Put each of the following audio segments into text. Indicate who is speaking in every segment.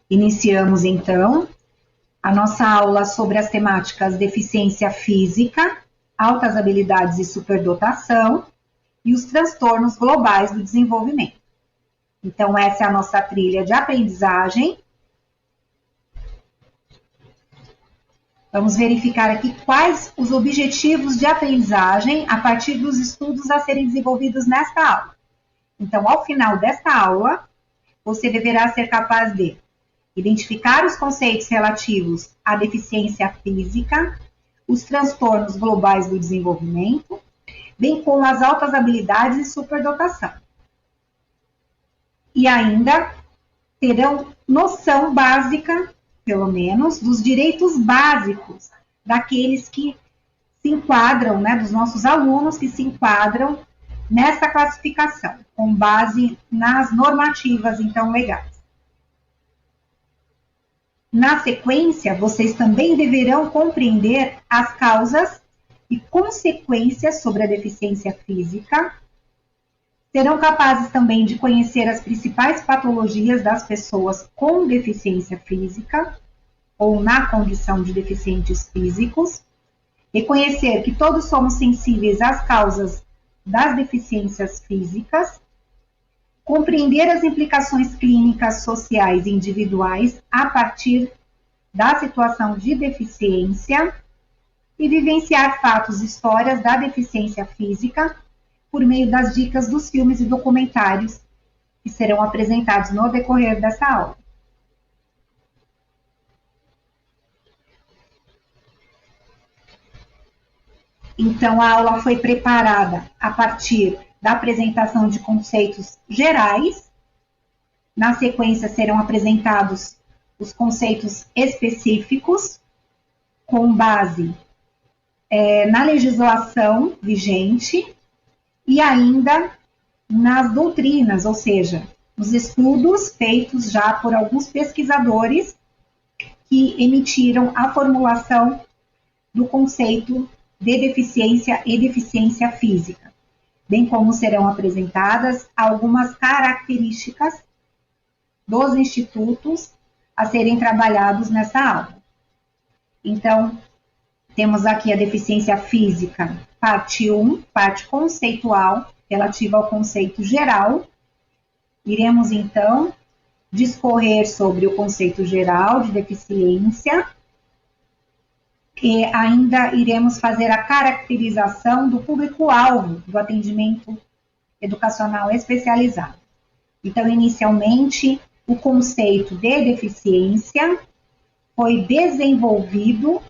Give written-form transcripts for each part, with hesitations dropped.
Speaker 1: Iniciamos, então, a nossa aula sobre as temáticas deficiência física, altas habilidades e superdotação e os transtornos globais do desenvolvimento. Então, essa é a nossa trilha de aprendizagem. Vamos verificar aqui quais os objetivos de aprendizagem a partir dos estudos a serem desenvolvidos nesta aula. Então, ao final desta aula, você deverá ser capaz de identificar os conceitos relativos à deficiência física, os transtornos globais do desenvolvimento, bem como as altas habilidades e superdotação. E ainda terão noção básica, pelo menos, dos direitos básicos daqueles que se enquadram, dos nossos alunos que se enquadram nessa classificação, com base nas normativas, então, legais. Na sequência, vocês também deverão compreender as causas e consequências sobre a deficiência física. Serão capazes também de conhecer as principais patologias das pessoas com deficiência física ou na condição de deficientes físicos. Reconhecer que todos somos sensíveis às causas das deficiências físicas. Compreender as implicações clínicas, sociais e individuais a partir da situação de deficiência e vivenciar fatos e histórias da deficiência física por meio das dicas dos filmes e documentários que serão apresentados no decorrer dessa aula. Então, a aula foi preparada a partir da apresentação de conceitos gerais. Na sequência, serão apresentados os conceitos específicos, com base na legislação vigente e ainda nas doutrinas, ou seja, nos estudos feitos já por alguns pesquisadores que emitiram a formulação do conceito de deficiência e deficiência física, bem como serão apresentadas algumas características dos institutos a serem trabalhados nessa aula. Então, temos aqui a deficiência física, parte 1, parte conceitual, relativa ao conceito geral. Iremos, então, discorrer sobre o conceito geral de deficiência e ainda iremos fazer a caracterização do público-alvo do atendimento educacional especializado. Então, inicialmente, o conceito de deficiência foi desenvolvido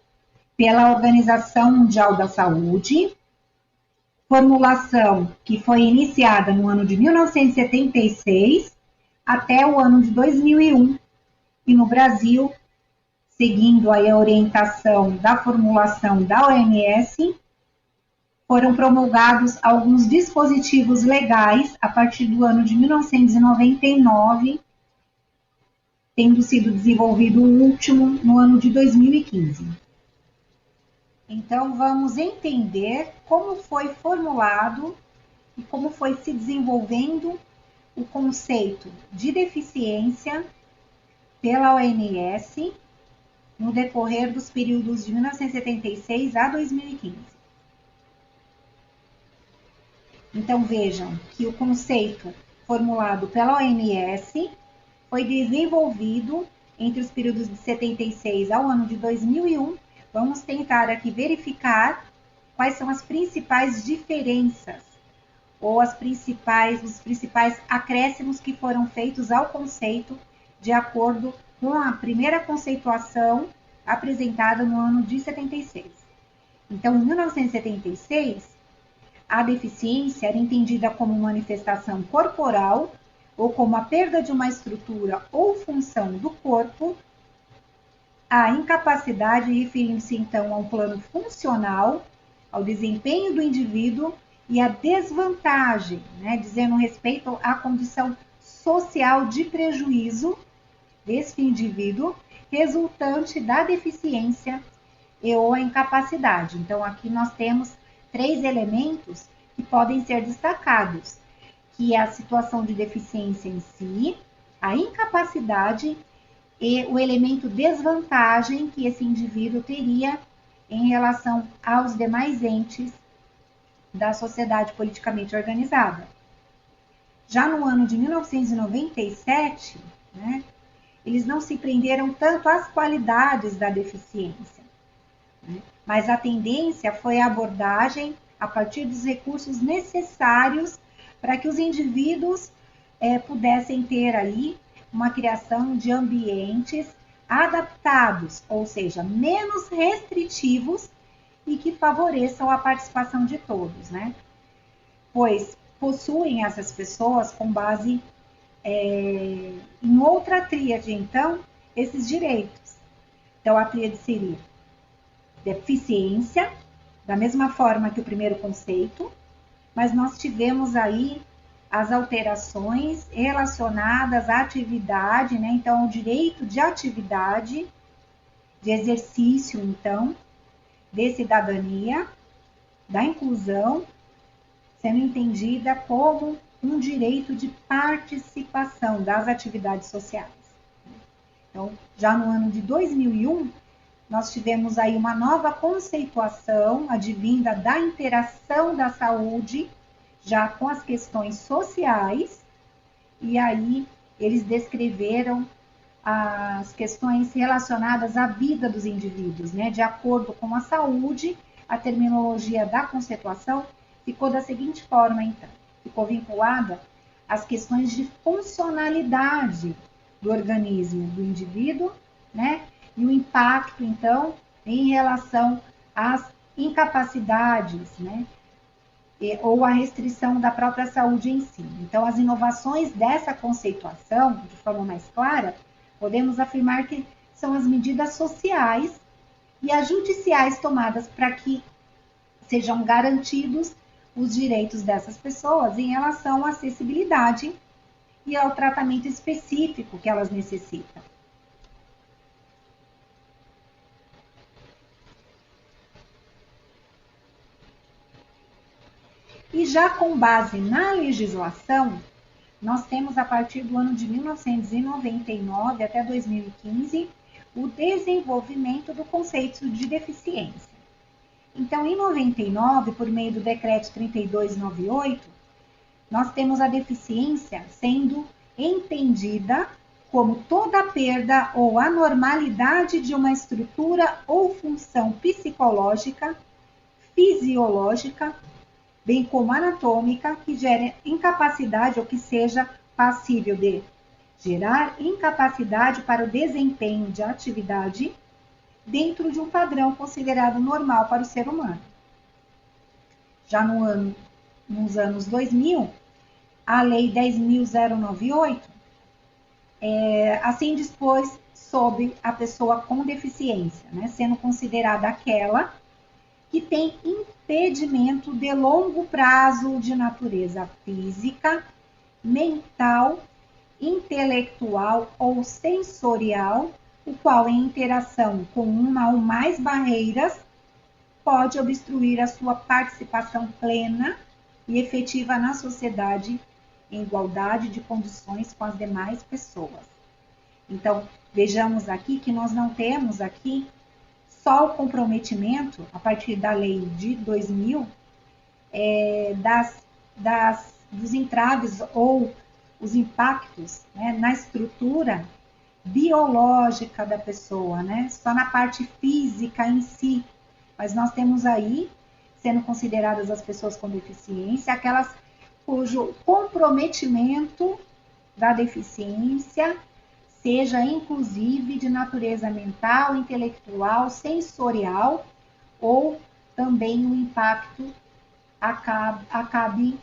Speaker 1: pela Organização Mundial da Saúde, formulação que foi iniciada no ano de 1976 até o ano de 2001, e no Brasil, seguindo a orientação da formulação da OMS, foram promulgados alguns dispositivos legais a partir do ano de 1999, tendo sido desenvolvido o último no ano de 2015. Então, vamos entender como foi formulado e como foi se desenvolvendo o conceito de deficiência pela OMS no decorrer dos períodos de 1976 a 2015. Então, vejam que o conceito formulado pela OMS foi desenvolvido entre os períodos de 76 ao ano de 2001. Vamos tentar aqui verificar quais são as principais diferenças ou os principais acréscimos que foram feitos ao conceito de acordo com a primeira conceituação apresentada no ano de 76. Então, em 1976, a deficiência era entendida como manifestação corporal ou como a perda de uma estrutura ou função do corpo. A incapacidade, referindo-se então a um plano funcional, ao desempenho do indivíduo, e a desvantagem, dizendo respeito à condição social de prejuízo desse indivíduo, resultante da deficiência e ou a incapacidade. Então, aqui nós temos 3 elementos que podem ser destacados, que é a situação de deficiência em si, a incapacidade e o elemento desvantagem que esse indivíduo teria em relação aos demais entes da sociedade politicamente organizada. Já no ano de 1997, né, eles não se prenderam tanto às qualidades da deficiência, né, mas a tendência foi a abordagem a partir dos recursos necessários para que os indivíduos pudessem ter ali uma criação de ambientes adaptados, ou seja, menos restritivos e que favoreçam a participação de todos, né? Pois possuem essas pessoas com base em outra tríade, então, esses direitos. Então, a tríade seria deficiência, da mesma forma que o primeiro conceito, mas nós tivemos aí as alterações relacionadas à atividade, né? Então, o direito de atividade, de exercício, então, de cidadania, da inclusão, sendo entendida como um direito de participação das atividades sociais. Então, já no ano de 2001, nós tivemos aí uma nova conceituação advinda da interação da saúde, já com as questões sociais, e aí eles descreveram as questões relacionadas à vida dos indivíduos, né? De acordo com a saúde, a terminologia da conceituação ficou da seguinte forma, então. Ficou vinculada às questões de funcionalidade do organismo do indivíduo, né? E o impacto, então, em relação às incapacidades, né? Ou a restrição da própria saúde em si. Então, as inovações dessa conceituação, de forma mais clara, podemos afirmar que são as medidas sociais e as judiciais tomadas para que sejam garantidos os direitos dessas pessoas em relação à acessibilidade e ao tratamento específico que elas necessitam. E já com base na legislação, nós temos a partir do ano de 1999 até 2015 o desenvolvimento do conceito de deficiência. Então, em 99, por meio do decreto 3298, nós temos a deficiência sendo entendida como toda perda ou anormalidade de uma estrutura ou função psicológica, fisiológica, bem como anatômica, que gere incapacidade ou que seja passível de gerar incapacidade para o desempenho de atividade dentro de um padrão considerado normal para o ser humano. Já nos anos 2000, a Lei 10.098 assim dispôs sobre a pessoa com deficiência, né, sendo considerada aquela que tem impedimento de longo prazo de natureza física, mental, intelectual ou sensorial, o qual, em interação com uma ou mais barreiras, pode obstruir a sua participação plena e efetiva na sociedade em igualdade de condições com as demais pessoas. Então, vejamos aqui que nós não temos aqui só o comprometimento, a partir da lei de 2000, dos entraves ou os impactos, né, na estrutura biológica da pessoa, né, só na parte física em si, mas nós temos aí, sendo consideradas as pessoas com deficiência, aquelas cujo comprometimento da deficiência seja inclusive de natureza mental, intelectual, sensorial, ou também o impacto acabe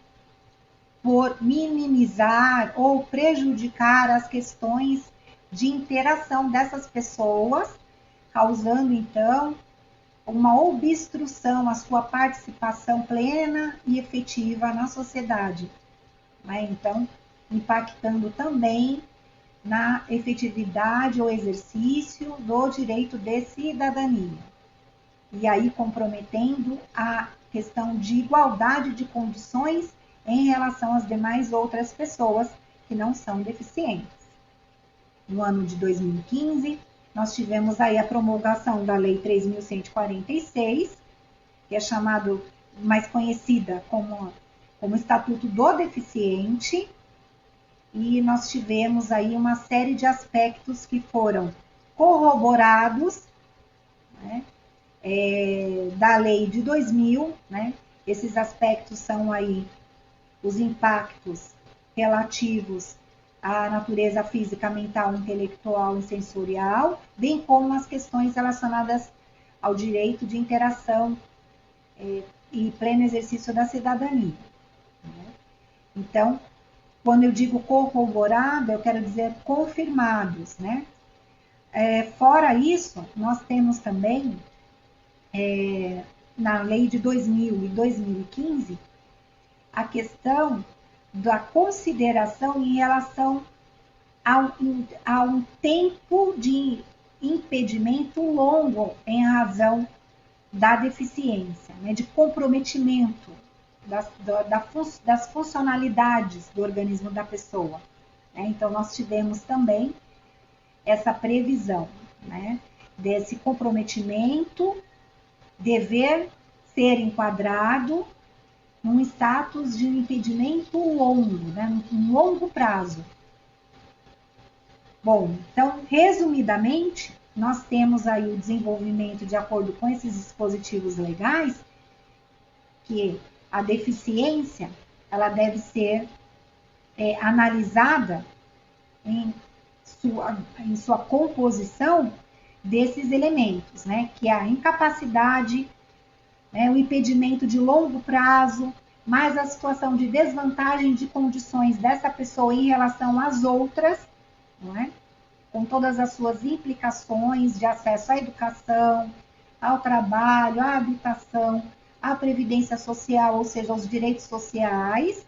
Speaker 1: por minimizar ou prejudicar as questões de interação dessas pessoas, causando então uma obstrução à sua participação plena e efetiva na sociedade, né? Então, impactando também na efetividade ou exercício do direito de cidadania. E aí comprometendo a questão de igualdade de condições em relação às demais outras pessoas que não são deficientes. no ano de 2015, nós tivemos aí a promulgação da Lei 3.146, que é chamado, mais conhecida como Estatuto do Deficiente, e nós tivemos aí uma série de aspectos que foram corroborados, né, da lei de 2000, né? Esses aspectos são aí os impactos relativos à natureza física, mental, intelectual e sensorial, bem como as questões relacionadas ao direito de interação e pleno exercício da cidadania. Então, quando eu digo corroborado, eu quero dizer confirmados, né? Fora isso, nós temos também, na lei de 2000 e 2015, a questão da consideração em relação a um tempo de impedimento longo em razão da deficiência, né, de comprometimento das funcionalidades do organismo da pessoa. Né? Então, nós tivemos também essa previsão, né, desse comprometimento dever ser enquadrado num status de um impedimento longo, né, num longo prazo. Bom, então, resumidamente, nós temos aí o desenvolvimento de acordo com esses dispositivos legais, que a deficiência, ela deve ser analisada em sua composição desses elementos, né, que é a incapacidade, né, o impedimento de longo prazo, mais a situação de desvantagem de condições dessa pessoa em relação às outras, não é? Com todas as suas implicações de acesso à educação, ao trabalho, à habitação, à previdência social, ou seja, aos direitos sociais,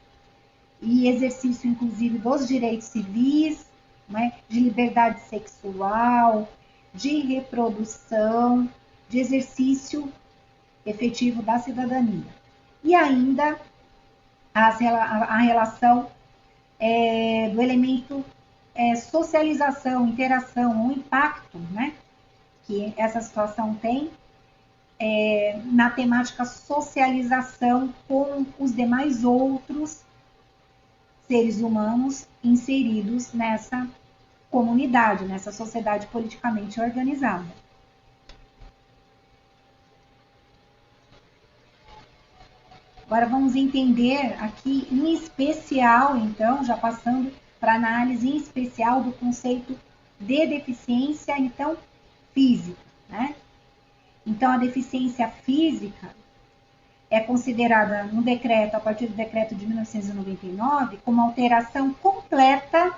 Speaker 1: e exercício, inclusive, dos direitos civis, né, de liberdade sexual, de reprodução, de exercício efetivo da cidadania. E ainda a relação do elemento socialização, interação, o impacto, né, que essa situação tem na temática socialização com os demais outros seres humanos inseridos nessa comunidade, nessa sociedade politicamente organizada. Agora vamos entender aqui em especial, então, já passando para análise em especial do conceito de deficiência, então, física, né? Então, a deficiência física é considerada no decreto, a partir do decreto de 1999, como alteração completa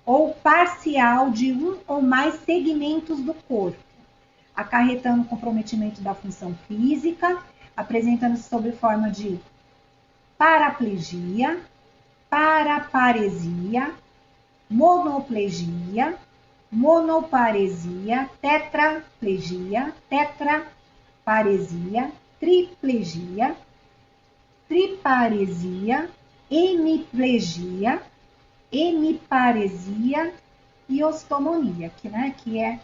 Speaker 1: ou parcial de um ou mais segmentos do corpo, acarretando comprometimento da função física, apresentando-se sob forma de paraplegia, paraparesia, monoplegia, monoparesia, tetraplegia, tetraparesia, triplegia, triparesia, hemiplegia, hemiparesia e ostomonia, que é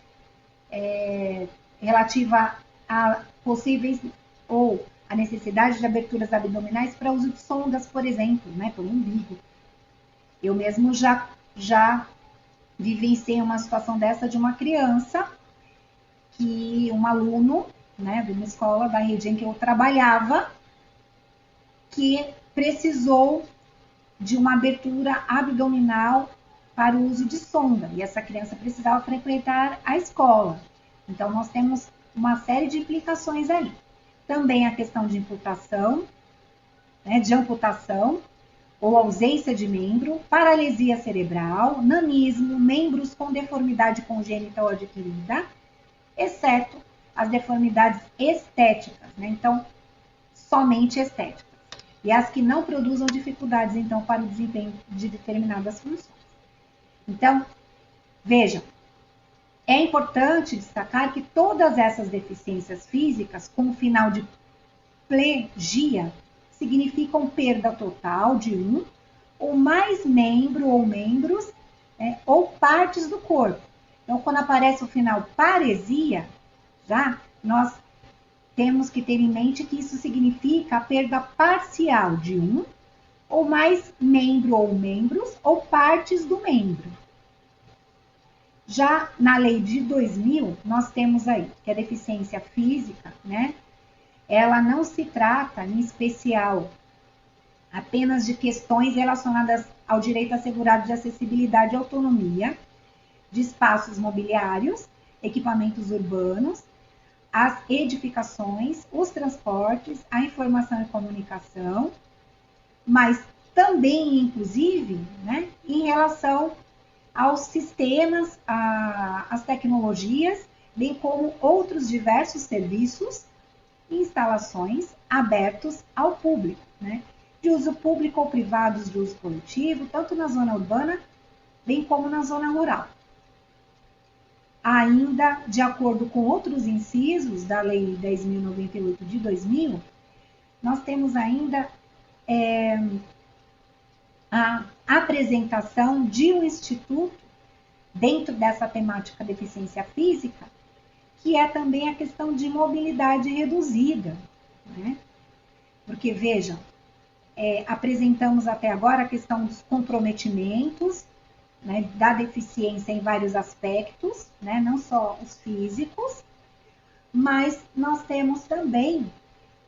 Speaker 1: relativa a possíveis ou a necessidade de aberturas abdominais para uso de sondas, por exemplo, né, pelo umbigo. Eu mesmo já vivenciei uma situação dessa de uma criança, que um aluno, né, de uma escola da rede em que eu trabalhava, que precisou de uma abertura abdominal para o uso de sonda, e essa criança precisava frequentar a escola. Então, nós temos uma série de implicações aí. Também a questão de amputação, né, ou ausência de membro, paralisia cerebral, nanismo, membros com deformidade congênita ou adquirida, exceto as deformidades estéticas, né? Então, somente estéticas. E as que não produzam dificuldades, então, para o desempenho de determinadas funções. Então, vejam, é importante destacar que todas essas deficiências físicas, com o final de plegia, significam perda total de um ou mais membro ou membros ou partes do corpo. Então, quando aparece o final paresia, já nós temos que ter em mente que isso significa a perda parcial de um ou mais membro ou membros ou partes do membro. Já na lei de 2000, nós temos aí que a deficiência física, né, ela não se trata, em especial, apenas de questões relacionadas ao direito assegurado de acessibilidade e autonomia, de espaços mobiliários, equipamentos urbanos, as edificações, os transportes, a informação e comunicação, mas também, inclusive, né, em relação aos sistemas, às tecnologias, bem como outros diversos serviços e instalações abertos ao público, né, de uso público ou privados de uso coletivo, tanto na zona urbana, bem como na zona rural. Ainda, de acordo com outros incisos da Lei 10.098 de 2000, nós temos ainda a apresentação de um instituto dentro dessa temática deficiência física, que é também a questão de mobilidade reduzida, né? Porque, vejam, apresentamos até agora a questão dos comprometimentos, né, da deficiência em vários aspectos, né, não só os físicos, mas nós temos também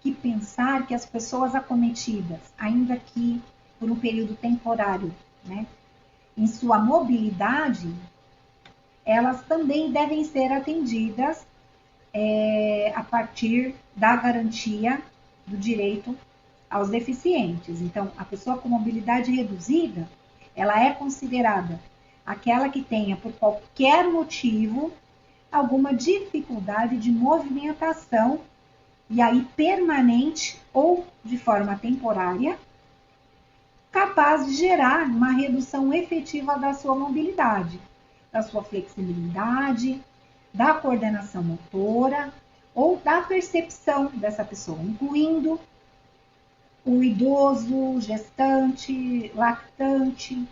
Speaker 1: que pensar que as pessoas acometidas, ainda que por um período temporário, né, em sua mobilidade, elas também devem ser atendidas a partir da garantia do direito aos deficientes. Então, a pessoa com mobilidade reduzida, ela é considerada aquela que tenha, por qualquer motivo, alguma dificuldade de movimentação, e aí permanente ou de forma temporária, capaz de gerar uma redução efetiva da sua mobilidade, da sua flexibilidade, da coordenação motora ou da percepção dessa pessoa, incluindo o idoso, gestante, lactante,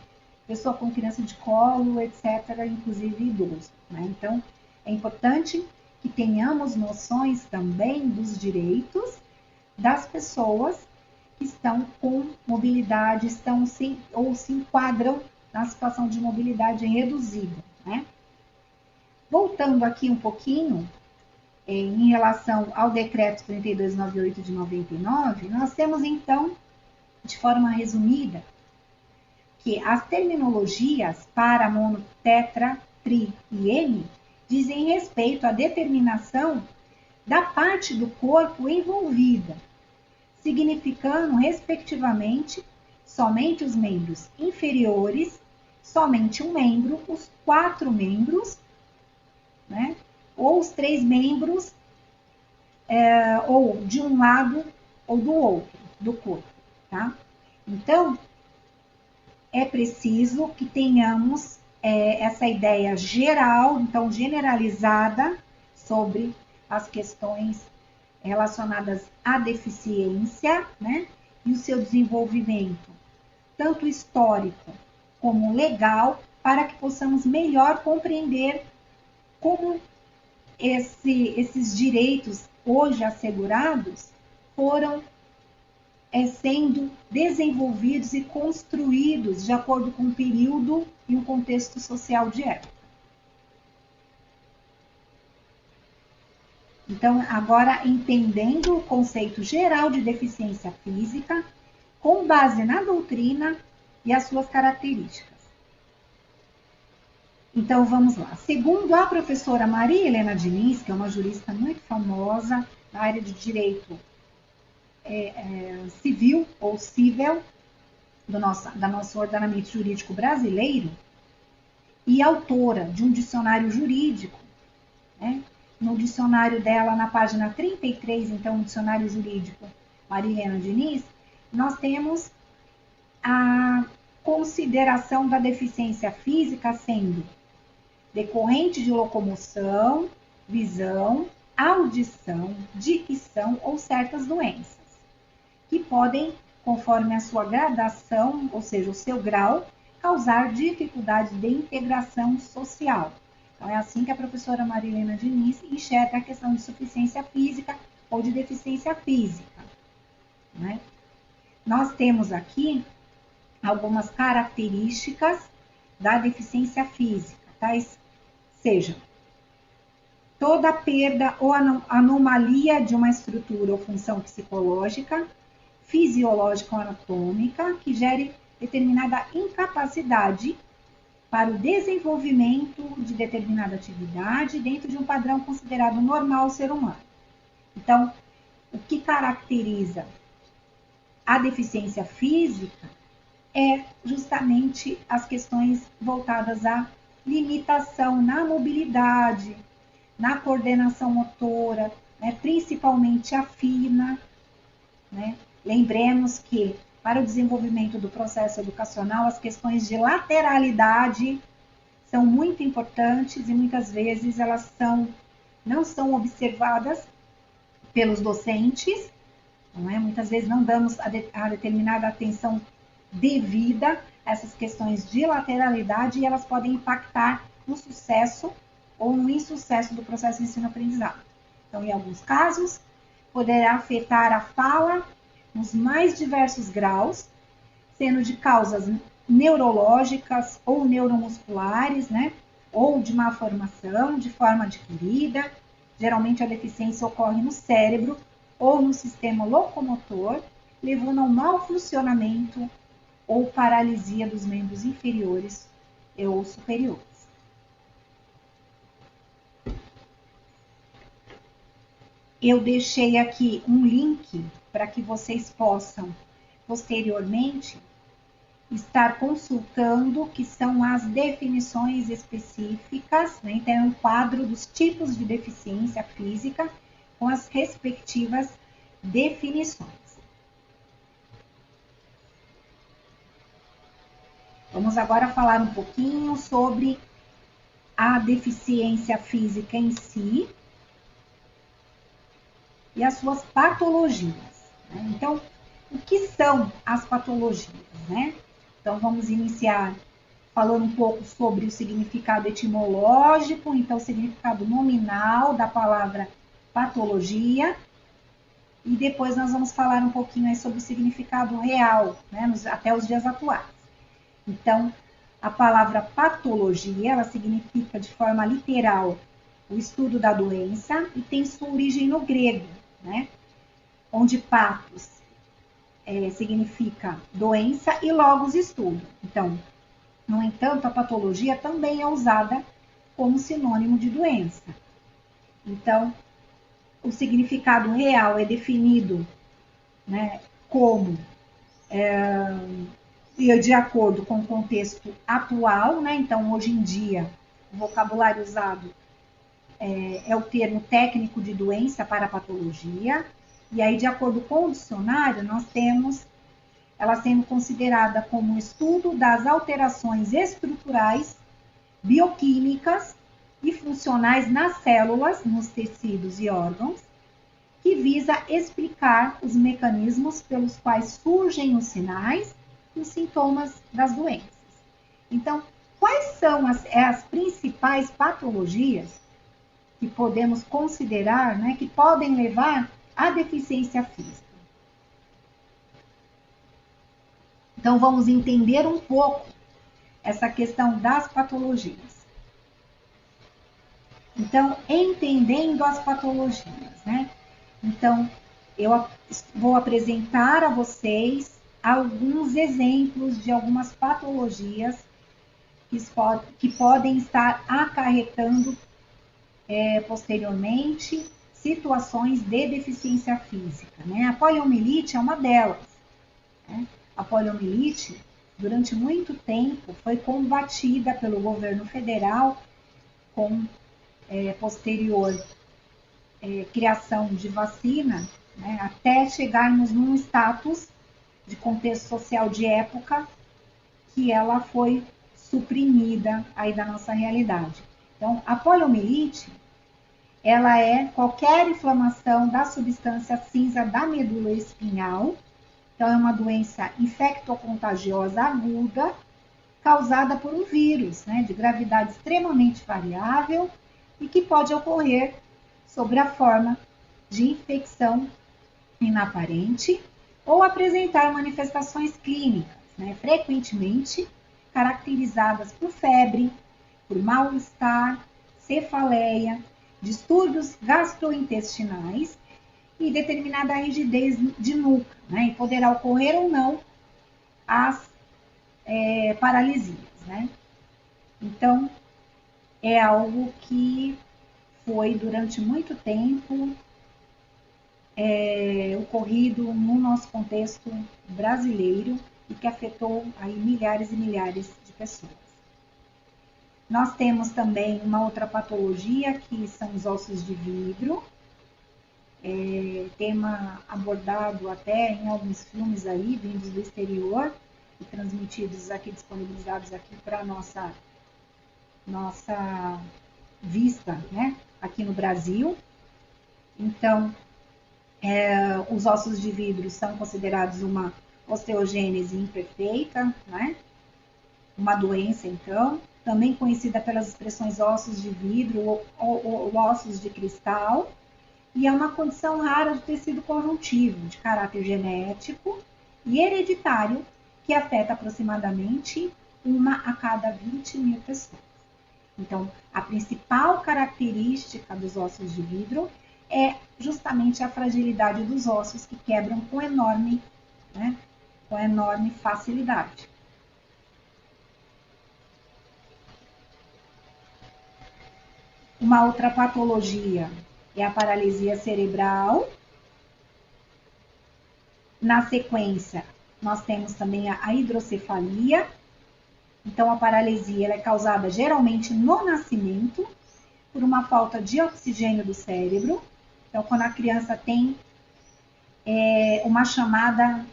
Speaker 1: pessoa com criança de colo, etc., inclusive idoso, né? Então, é importante que tenhamos noções também dos direitos das pessoas que estão com mobilidade, ou se enquadram na situação de mobilidade reduzida, né? Voltando aqui um pouquinho, em relação ao decreto 3298 de 99, nós temos então, de forma resumida, que as terminologias para mono, tetra, tri e M dizem respeito à determinação da parte do corpo envolvida, significando, respectivamente, somente os membros inferiores, somente um membro, os 4 membros, né? Ou os 3 membros, ou de um lado ou do outro, do corpo, tá? Então, é preciso que tenhamos essa ideia geral, então generalizada, sobre as questões relacionadas à deficiência, né? E o seu desenvolvimento, tanto histórico como legal, para que possamos melhor compreender como esses direitos hoje assegurados foram sendo desenvolvidos e construídos de acordo com o período e o contexto social de época. Então, agora entendendo o conceito geral de deficiência física, com base na doutrina e as suas características. Então, vamos lá. Segundo a professora Maria Helena Diniz, que é uma jurista muito famosa na área de direito civil ou cível do nosso ordenamento jurídico brasileiro, e autora de um dicionário jurídico, né? No dicionário dela, na página 33, então, o dicionário jurídico Maria Helena Diniz, nós temos a consideração da deficiência física sendo decorrente de locomoção, visão, audição, dicção ou certas doenças, que podem, conforme a sua gradação, ou seja, o seu grau, causar dificuldade de integração social. Então, é assim que a professora Marilena Diniz enxerga a questão de insuficiência física ou de deficiência física, né? Nós temos aqui algumas características da deficiência física, tais sejam toda perda ou anomalia de uma estrutura ou função psicológica, fisiológica ou anatômica, que gere determinada incapacidade para o desenvolvimento de determinada atividade dentro de um padrão considerado normal ao ser humano. Então, o que caracteriza a deficiência física é justamente as questões voltadas à limitação na mobilidade, na coordenação motora, né, principalmente a fina, né? Lembremos que para o desenvolvimento do processo educacional, as questões de lateralidade são muito importantes e muitas vezes elas não são observadas pelos docentes, não é? Muitas vezes não damos a determinada atenção devida a essas questões de lateralidade e elas podem impactar no sucesso ou no insucesso do processo de ensino-aprendizado. Então, em alguns casos, poderá afetar a fala nos mais diversos graus, sendo de causas neurológicas ou neuromusculares, né? Ou de má formação, de forma adquirida. Geralmente a deficiência ocorre no cérebro ou no sistema locomotor, levando ao mau funcionamento ou paralisia dos membros inferiores ou superiores. Eu deixei aqui um link para que vocês possam, posteriormente, estar consultando, que são as definições específicas, né? Então, é um quadro dos tipos de deficiência física com as respectivas definições. Vamos agora falar um pouquinho sobre a deficiência física em si e as suas patologias, né? Então, o que são as patologias, né? Então, vamos iniciar falando um pouco sobre o significado etimológico, então, o significado nominal da palavra patologia, e depois nós vamos falar um pouquinho aí sobre o significado real, né, até os dias atuais. Então, a palavra patologia, ela significa de forma literal o estudo da doença e tem sua origem no grego, né, onde patos significa doença e logos estudo. Então, no entanto, a patologia também é usada como sinônimo de doença. Então, o significado real é definido, né, como, de acordo com o contexto atual, né? Então, hoje em dia, o vocabulário usado é o termo técnico de doença para patologia, e aí, de acordo com o dicionário, nós temos ela sendo considerada como um estudo das alterações estruturais, bioquímicas e funcionais nas células, nos tecidos e órgãos, que visa explicar os mecanismos pelos quais surgem os sinais e os sintomas das doenças. Então, quais são as principais patologias que podemos considerar, né, que podem levar à deficiência física? Então, vamos entender um pouco essa questão das patologias. Então, entendendo as patologias, né? Então, eu vou apresentar a vocês alguns exemplos de algumas patologias que podem estar acarretando posteriormente situações de deficiência física, né? A poliomielite é uma delas, né? A poliomielite, durante muito tempo, foi combatida pelo governo federal com posterior criação de vacina, né, até chegarmos num status de contexto social de época que ela foi suprimida aí da nossa realidade. Então, a poliomielite, ela é qualquer inflamação da substância cinza da medula espinhal. Então, é uma doença infectocontagiosa aguda causada por um vírus, né, de gravidade extremamente variável e que pode ocorrer sob a forma de infecção inaparente ou apresentar manifestações clínicas, né, frequentemente caracterizadas por febre, por mal-estar, cefaleia, distúrbios gastrointestinais e determinada rigidez de nuca, né, e poderá ocorrer ou não as paralisias, né? Então, é algo que foi durante muito tempo ocorrido no nosso contexto brasileiro e que afetou aí milhares e milhares de pessoas. Nós temos também uma outra patologia que são os ossos de vidro, tema abordado até em alguns filmes aí vindos do exterior e transmitidos aqui, disponibilizados aqui para nossa vista, né, aqui no Brasil. Então, os ossos de vidro são considerados uma osteogênese imperfeita, né? Uma doença, então, também conhecida pelas expressões ossos de vidro ou ossos de cristal, e é uma condição rara do tecido conjuntivo, de caráter genético e hereditário, que afeta aproximadamente 1 a cada 20 mil pessoas. Então, a principal característica dos ossos de vidro é justamente a fragilidade dos ossos que quebram com enorme facilidade. Uma outra patologia é a paralisia cerebral. Na sequência, nós temos também a hidrocefalia. Então, a paralisia ela é causada geralmente no nascimento por uma falta de oxigênio do cérebro. Então, quando a criança tem uma chamada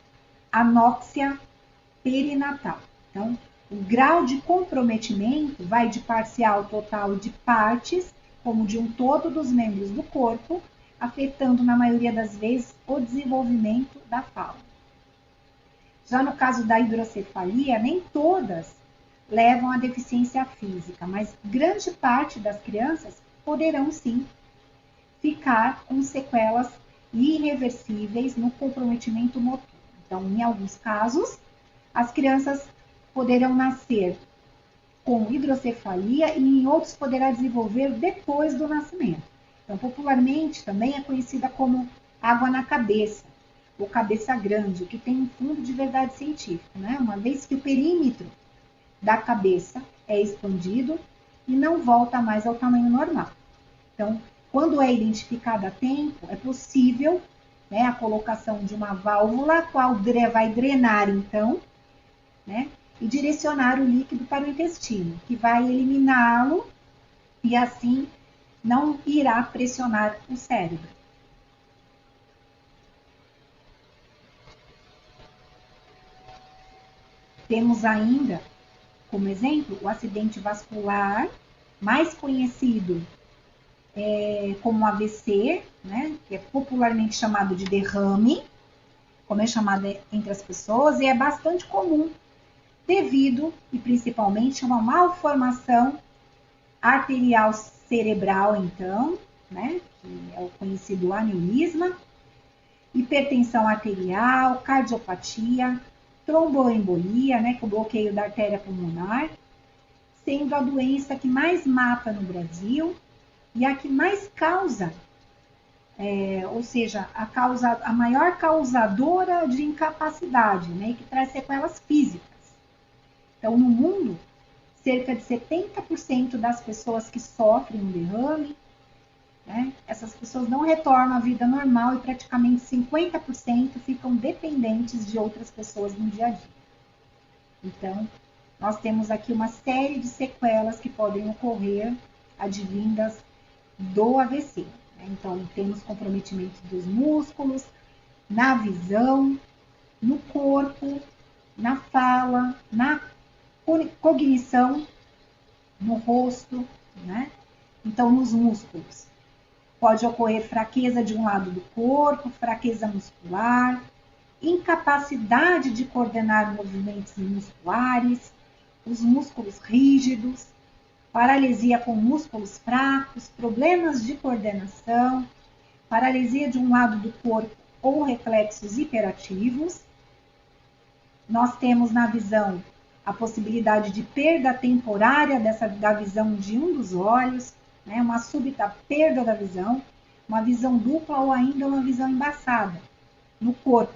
Speaker 1: anóxia perinatal. Então, o grau de comprometimento vai de parcial, total e de partes, como de um todo dos membros do corpo, afetando, na maioria das vezes, o desenvolvimento da fala. Já no caso da hidrocefalia, nem todas levam à deficiência física, mas grande parte das crianças poderão sim ficar com sequelas irreversíveis no comprometimento motor. Então, em alguns casos, as crianças poderão nascer com hidrocefalia e em outros poderá desenvolver depois do nascimento. Então, popularmente também é conhecida como água na cabeça, ou cabeça grande, que tem um fundo de verdade científica, né? Uma vez que o perímetro da cabeça é expandido e não volta mais ao tamanho normal. Então, quando é identificada a tempo, é possível, né, a colocação de uma válvula, a qual vai drenar, então, né, e direcionar o líquido para o intestino, que vai eliminá-lo e assim não irá pressionar o cérebro. Temos ainda, como exemplo, o acidente vascular, mais conhecido como AVC, né, que é popularmente chamado de derrame, como é chamado entre as pessoas, e é bastante comum, devido, e principalmente, a uma malformação arterial cerebral, então, né, que é o conhecido aneurisma, hipertensão arterial, cardiopatia, tromboembolia, né, que é o bloqueio da artéria pulmonar, sendo a doença que mais mata no Brasil e a que mais causa, ou seja, a maior causadora de incapacidade, né, e que traz sequelas físicas. Então, no mundo, cerca de 70% das pessoas que sofrem um derrame, né, essas pessoas não retornam à vida normal e praticamente 50% ficam dependentes de outras pessoas no dia a dia. Então, nós temos aqui uma série de sequelas que podem ocorrer advindas do AVC. Né? Então, temos comprometimento dos músculos, na visão, no corpo, na fala, na cognição, no rosto, né? Então, nos músculos. Pode ocorrer fraqueza de um lado do corpo, fraqueza muscular, incapacidade de coordenar movimentos musculares, os músculos rígidos, paralisia com músculos fracos, problemas de coordenação, paralisia de um lado do corpo ou reflexos hiperativos. Nós temos na visão a possibilidade de perda temporária da visão de um dos olhos, né, uma súbita perda da visão, uma visão dupla ou ainda uma visão embaçada no corpo,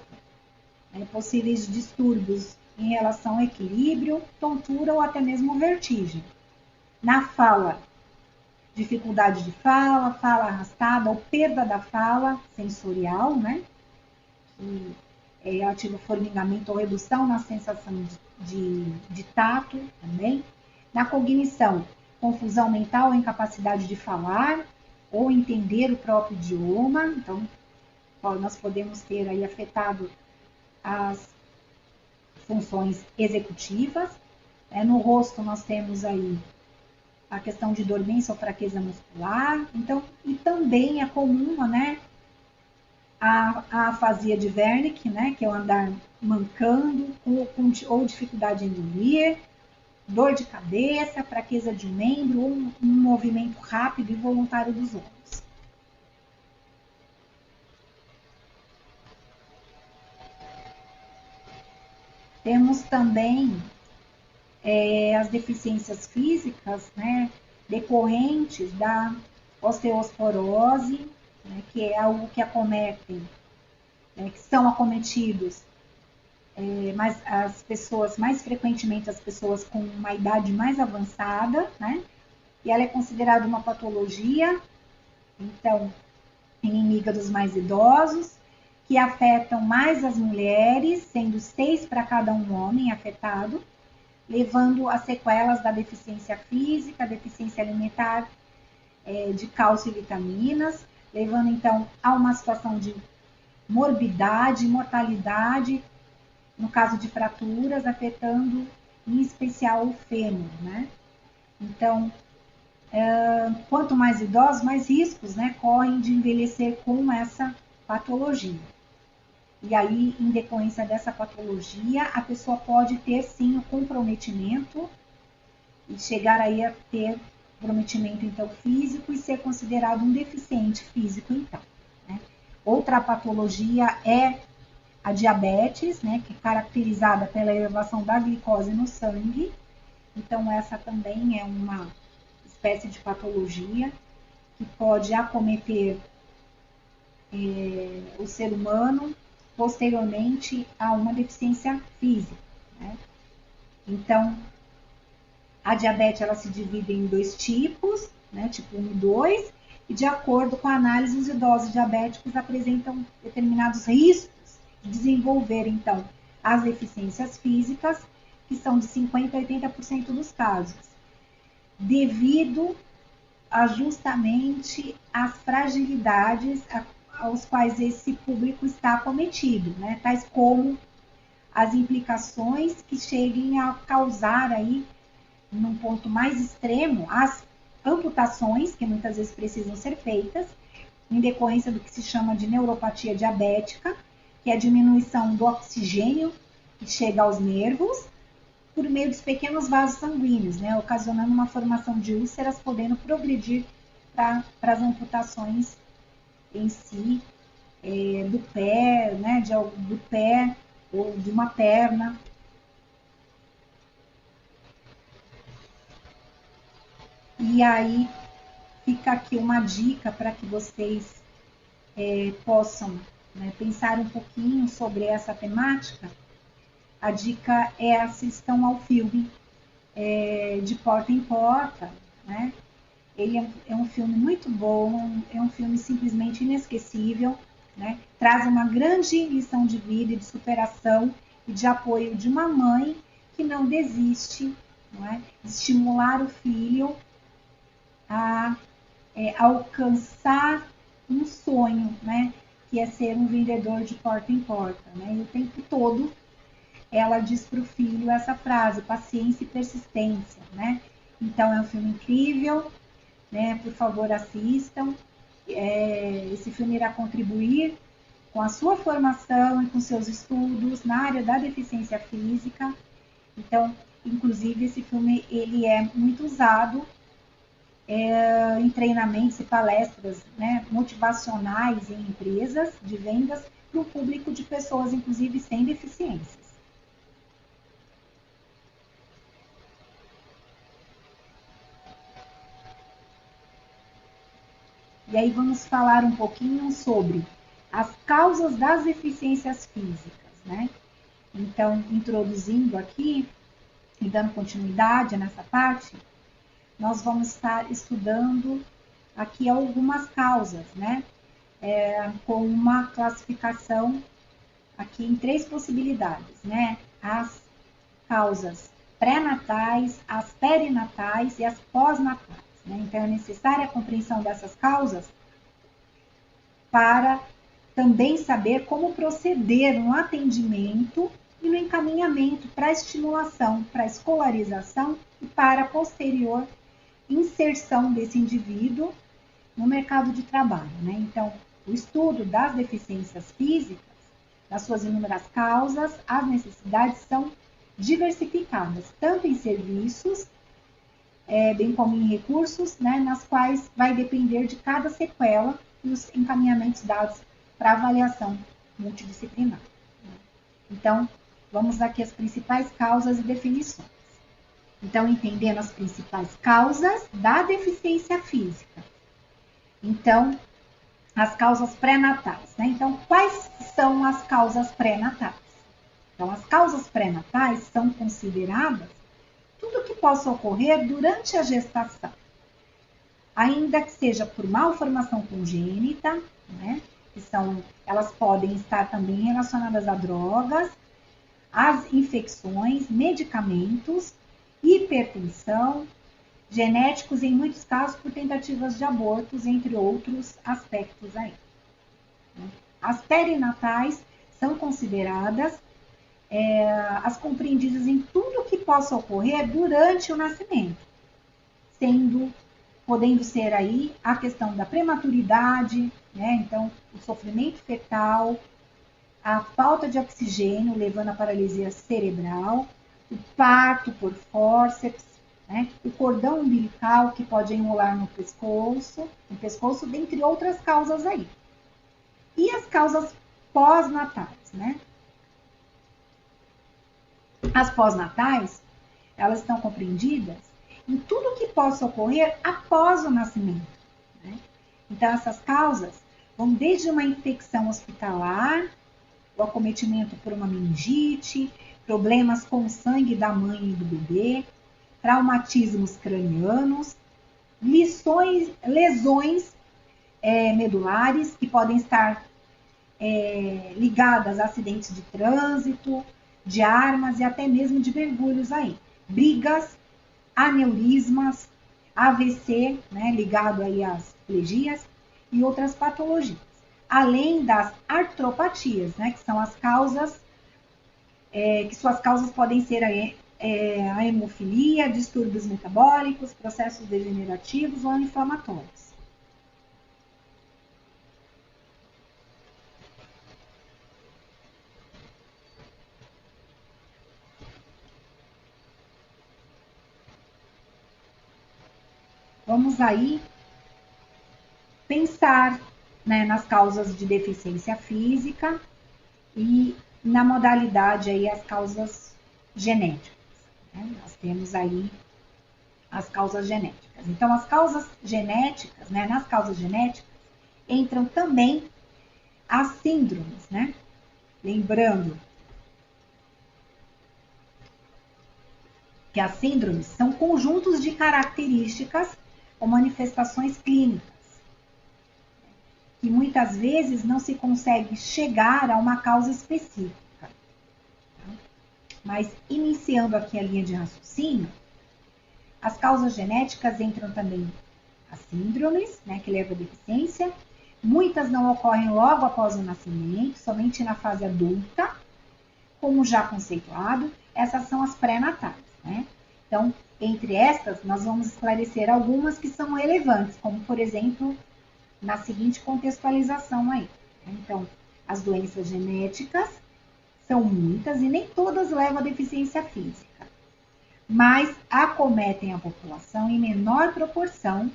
Speaker 1: né, possíveis distúrbios em relação ao equilíbrio, tontura ou até mesmo vertigem. Na fala, dificuldade de fala, fala arrastada ou perda da fala sensorial, né, que é ativo formigamento ou redução na sensação de tato também. Na cognição, confusão mental ou incapacidade de falar ou entender o próprio idioma. Então, nós podemos ter aí afetado as funções executivas. No rosto, nós temos aí a questão de dormência ou fraqueza muscular. Então, e também é comum, né, a afasia de Wernicke, né, que é o andar mancando ou dificuldade em dormir, dor de cabeça, fraqueza de membro ou um movimento rápido e voluntário dos ombros. Temos também as deficiências físicas, né, decorrentes da osteoporose, né, que é algo que acometem, que são acometidos, mas as pessoas, mais frequentemente as pessoas com uma idade mais avançada, né, e ela é considerada uma patologia, então, inimiga dos mais idosos, que afetam mais as mulheres, sendo 6 para cada um homem afetado, levando a sequelas da deficiência física, deficiência alimentar, de cálcio e vitaminas, levando então a uma situação de morbidade, mortalidade, no caso de fraturas, afetando em especial o fêmur, né? Então, quanto mais idosos, mais riscos, né, correm de envelhecer com essa patologia. E aí, em decorrência dessa patologia, a pessoa pode ter sim o comprometimento e chegar aí a ter comprometimento então físico e ser considerado um deficiente físico então, né? Outra patologia é a diabetes, né, que é caracterizada pela elevação da glicose no sangue. Então essa também é uma espécie de patologia que pode acometer o ser humano posteriormente a uma deficiência física, né? Então, a diabetes ela se divide em 2 tipos, né, tipo 1 e 2, e de acordo com a análise, os idosos diabéticos apresentam determinados riscos de desenvolver, então, as deficiências físicas, que são de 50% a 80% dos casos, devido a justamente as fragilidades aos quais esse público está acometido, né? Tais como as implicações que cheguem a causar aí, num ponto mais extremo, as amputações, que muitas vezes precisam ser feitas, em decorrência do que se chama de neuropatia diabética, que é a diminuição do oxigênio que chega aos nervos, por meio dos pequenos vasos sanguíneos, né, ocasionando uma formação de úlceras, podendo progredir para as amputações em si, do pé, né, do pé ou de uma perna. E aí fica aqui uma dica para que vocês possam, né, pensar um pouquinho sobre essa temática. A dica é assistam ao filme De Porta em Porta, né? Ele é um filme muito bom, é um filme simplesmente inesquecível, né? Traz uma grande lição de vida e de superação e de apoio de uma mãe que não desiste, não é? De estimular o filho a alcançar um sonho, né? Que é ser um vendedor de porta em porta, né? E o tempo todo ela diz para o filho essa frase, paciência e persistência, né? Então é um filme incrível, né? Por favor, assistam. Esse filme irá contribuir com a sua formação e com seus estudos na área da deficiência física. Então, inclusive esse filme ele é muito usado em treinamentos e palestras, né, motivacionais em empresas de vendas para o público de pessoas, inclusive, sem deficiências. E aí vamos falar um pouquinho sobre as causas das deficiências físicas, né? Então, introduzindo aqui e dando continuidade nessa parte, nós vamos estar estudando aqui algumas causas, né? Com uma classificação aqui em 3 possibilidades, né? As causas pré-natais, as perinatais e as pós-natais, né? Então, é necessária a compreensão dessas causas para também saber como proceder no atendimento e no encaminhamento para a estimulação, para a escolarização e para a posterior inserção desse indivíduo no mercado de trabalho, né? Então, o estudo das deficiências físicas, das suas inúmeras causas, as necessidades são diversificadas, tanto em serviços, bem como em recursos, né, nas quais vai depender de cada sequela e os encaminhamentos dados para avaliação multidisciplinar. Então, vamos aqui às principais causas e definições. Então, entendendo as principais causas da deficiência física. Então, as causas pré-natais, né? Então, quais são as causas pré-natais? Então, as causas pré-natais são consideradas tudo que possa ocorrer durante a gestação, ainda que seja por malformação congênita, né? Elas podem estar também relacionadas a drogas, às infecções, medicamentos, hipertensão, genéticos, em muitos casos por tentativas de abortos, entre outros aspectos aí. As perinatais são consideradas as compreendidas em tudo que possa ocorrer durante o nascimento, podendo ser aí a questão da prematuridade, né? Então, o sofrimento fetal, a falta de oxigênio, levando à paralisia cerebral, o parto por fórceps, né? O cordão umbilical, que pode enrolar no pescoço, dentre outras causas aí. E as causas pós-natais, né? As pós-natais, elas estão compreendidas em tudo que possa ocorrer após o nascimento, né? Então, essas causas vão desde uma infecção hospitalar, o acometimento por uma meningite, problemas com o sangue da mãe e do bebê, traumatismos cranianos, lesões medulares, que podem estar ligadas a acidentes de trânsito, de armas e até mesmo de mergulhos aí. Brigas, aneurismas, AVC, né, ligado aí às plegias e outras patologias. Além das artropatias, né, que são as causas, que suas causas podem ser a hemofilia, distúrbios metabólicos, processos degenerativos ou inflamatórios. Vamos aí pensar, né, nas causas de deficiência física e na modalidade aí as causas genéticas, né? Nós temos aí as causas genéticas. Então, as causas genéticas, né, nas causas genéticas entram também as síndromes, né? Lembrando que as síndromes são conjuntos de características ou manifestações clínicas, que muitas vezes não se consegue chegar a uma causa específica. Mas, iniciando aqui a linha de raciocínio, as causas genéticas entram também as síndromes, né, que levam à deficiência. Muitas não ocorrem logo após o nascimento, somente na fase adulta, como já conceituado. Essas são as pré-natais, né? Então, entre estas, nós vamos esclarecer algumas que são relevantes, como, por exemplo, na seguinte contextualização aí. Então, as doenças genéticas são muitas e nem todas levam à deficiência física. mas acometem a população em menor proporção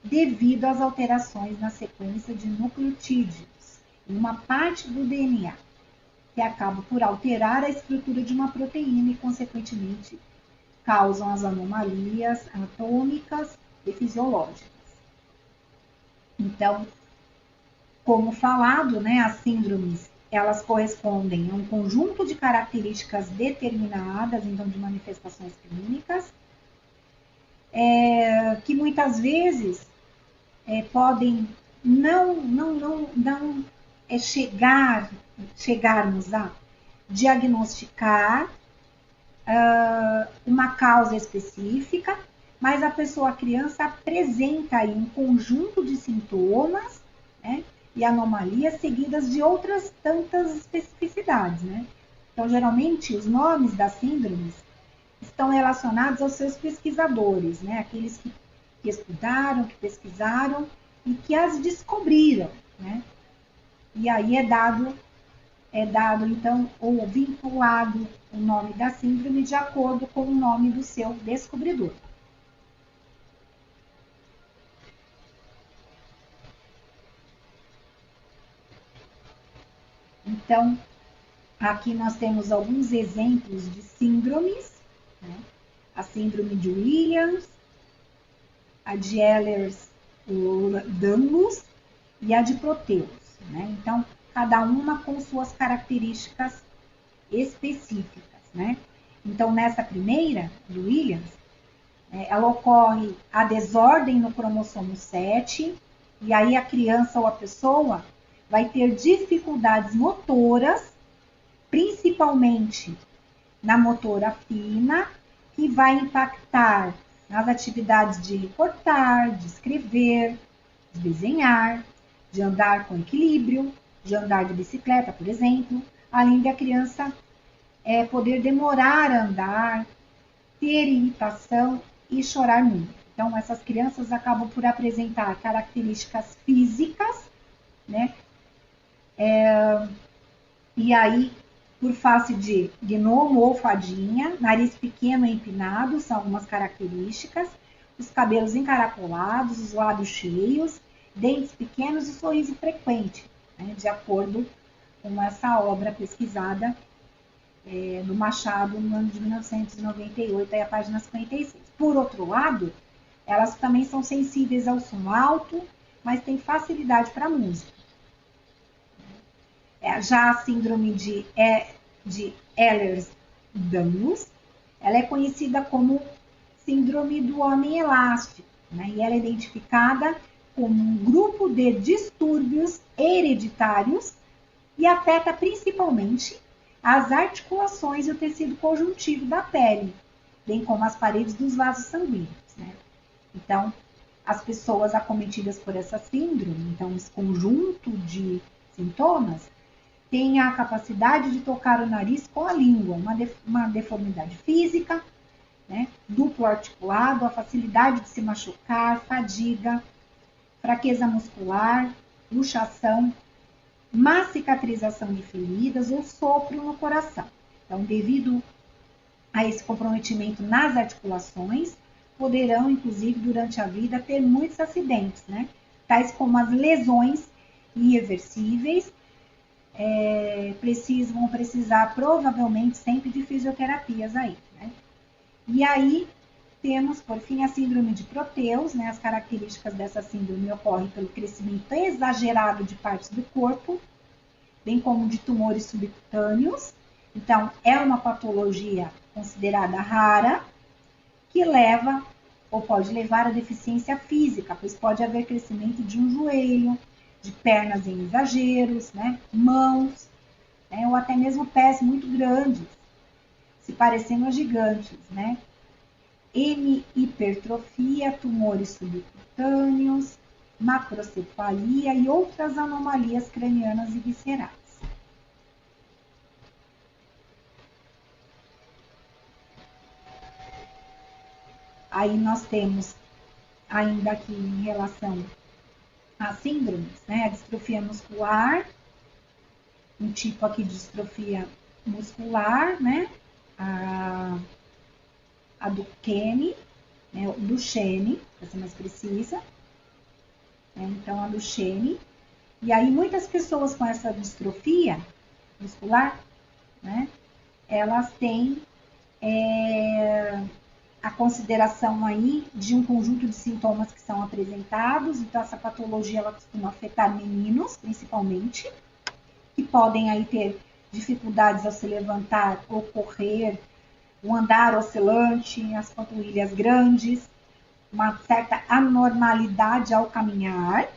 Speaker 1: devido às alterações na sequência de nucleotídeos em uma parte do DNA, que acaba por alterar a estrutura de uma proteína e, consequentemente, causam as anomalias anatômicas e fisiológicas. Então, como falado, né, as síndromes, elas correspondem a um conjunto de características determinadas, então, de manifestações clínicas, que muitas vezes podem não chegarmos a diagnosticar uma causa específica, mas a pessoa, a criança, apresenta aí um conjunto de sintomas, né, e anomalias seguidas de outras tantas especificidades, né? Então, geralmente, os nomes das síndromes estão relacionados aos seus pesquisadores, né? Aqueles que estudaram, que pesquisaram e que as descobriram, né? E aí é dado então, ou vinculado o nome da síndrome de acordo com o nome do seu descobridor. Então, aqui nós temos alguns exemplos de síndromes, né? A síndrome de Williams, a de Ehlers-Danlos e a de Proteus, né? Então, cada uma com suas características específicas, né? Então, nessa primeira, de Williams, ela ocorre a desordem no cromossomo 7, e aí a criança ou a pessoa vai ter dificuldades motoras, principalmente na motora fina, que vai impactar nas atividades de recortar, de escrever, de desenhar, de andar com equilíbrio, de andar de bicicleta, por exemplo, além de a criança poder demorar a andar, ter irritação e chorar muito. Então, essas crianças acabam por apresentar características físicas, né? E aí, por face de gnomo ou fadinha, nariz pequeno e empinado, são algumas características, os cabelos encaracolados, os lábios cheios, dentes pequenos e sorriso frequente, né? De acordo com essa obra pesquisada do Machado no ano de 1998, aí a página 56. Por outro lado, elas também são sensíveis ao som alto, mas têm facilidade para a música. Já a síndrome de Ehlers-Danlos, ela é conhecida como síndrome do homem elástico, né? E ela é identificada como um grupo de distúrbios hereditários e afeta principalmente as articulações e o tecido conjuntivo da pele, bem como as paredes dos vasos sanguíneos, né? Então, as pessoas acometidas por essa síndrome, então esse conjunto de sintomas, têm a capacidade de tocar o nariz com a língua, uma deformidade física, né? Duplo articulado, a facilidade de se machucar, fadiga, fraqueza muscular, luxação, má cicatrização de feridas ou sopro no coração. Então, devido a esse comprometimento nas articulações, poderão, inclusive, durante a vida, ter muitos acidentes, né? Tais como as lesões irreversíveis, vão precisar provavelmente sempre de fisioterapias aí, né? E aí temos, por fim, a síndrome de Proteus, né? As características dessa síndrome ocorrem pelo crescimento exagerado de partes do corpo, bem como de tumores subcutâneos. Então, é uma patologia considerada rara, que leva ou pode levar a deficiência física, pois pode haver crescimento de um joelho, de pernas em exageros, né? Mãos, né? Ou até mesmo pés muito grandes, se parecendo a gigantes, né? Hipertrofia, tumores subcutâneos, macrocefalia e outras anomalias cranianas e viscerais. Aí nós temos ainda aqui em relação às síndromes, né? A distrofia muscular, um tipo aqui de distrofia muscular, né? a Duchenne, né, Duchenne, para ser mais precisa, né, então a Duchenne. E aí muitas pessoas com essa distrofia muscular, né, elas têm a consideração aí de um conjunto de sintomas que são apresentados. Então essa patologia ela costuma afetar meninos, principalmente, que podem aí ter dificuldades ao se levantar ou correr, um andar oscilante, as panturrilhas grandes, uma certa anormalidade ao caminhar,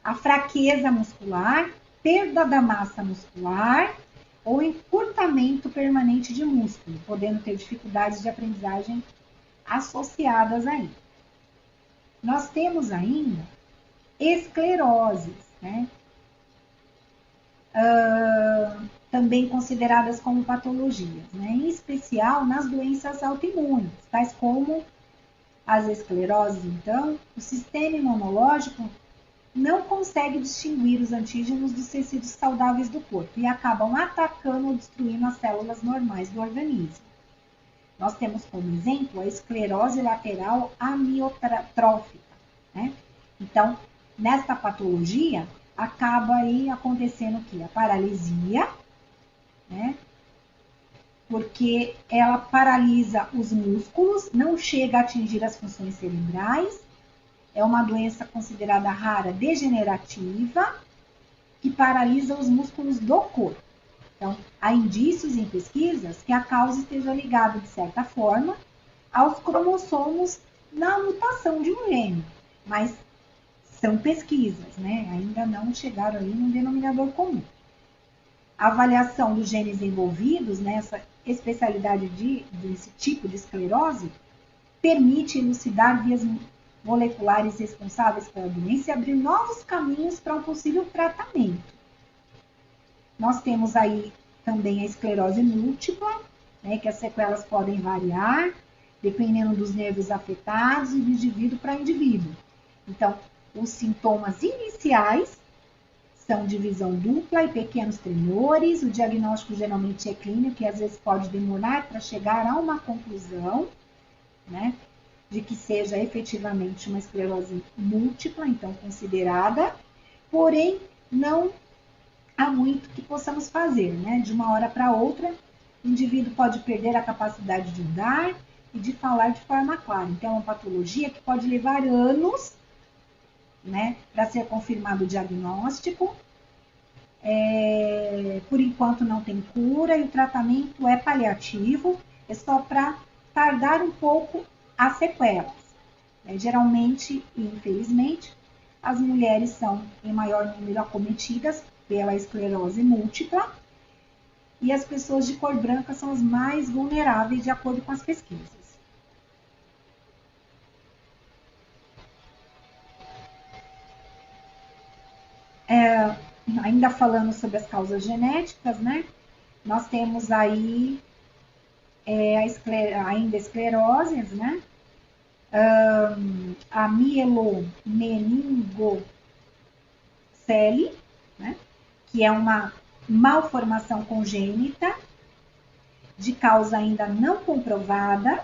Speaker 1: a fraqueza muscular, perda da massa muscular ou encurtamento permanente de músculo, podendo ter dificuldades de aprendizagem associadas aí. Nós temos ainda escleroses, né? Também consideradas como patologias, né? Em especial nas doenças autoimunes, tais como as escleroses. Então, o sistema imunológico não consegue distinguir os antígenos dos tecidos saudáveis do corpo e acabam atacando ou destruindo as células normais do organismo. Nós temos como exemplo a esclerose lateral amiotrófica, né? Então, nesta patologia, acaba aí acontecendo o quê? A paralisia, né? Porque ela paralisa os músculos, não chega a atingir as funções cerebrais. É uma doença considerada rara, degenerativa, que paralisa os músculos do corpo. Então, há indícios em pesquisas que a causa esteja ligada, de certa forma, aos cromossomos na mutação de um gene. Mas são pesquisas, né? Ainda não chegaram aí num denominador comum. A avaliação dos genes envolvidos nessa especialidade desse tipo de esclerose permite elucidar vias moleculares responsáveis pela doença e abrir novos caminhos para um possível tratamento. Nós temos aí também a esclerose múltipla, né, que as sequelas podem variar, dependendo dos nervos afetados e de indivíduo para indivíduo. Então, os sintomas iniciais são de visão dupla e pequenos tremores. O diagnóstico geralmente é clínico e às vezes pode demorar para chegar a uma conclusão, né, de que seja efetivamente uma esclerose múltipla, então considerada, porém não há muito que possamos fazer, né? De uma hora para outra, o indivíduo pode perder a capacidade de andar e de falar de forma clara. Então, é uma patologia que pode levar anos, né, para ser confirmado o diagnóstico. Por enquanto não tem cura e o tratamento é paliativo, é só para tardar um pouco as sequelas. Geralmente, e infelizmente, as mulheres são em maior número acometidas pela esclerose múltipla e as pessoas de cor branca são as mais vulneráveis, de acordo com as pesquisas. Ainda falando sobre as causas genéticas, né? Nós temos aí ainda escleroses, né? A mielomeningocele, né? Que é uma malformação congênita de causa ainda não comprovada.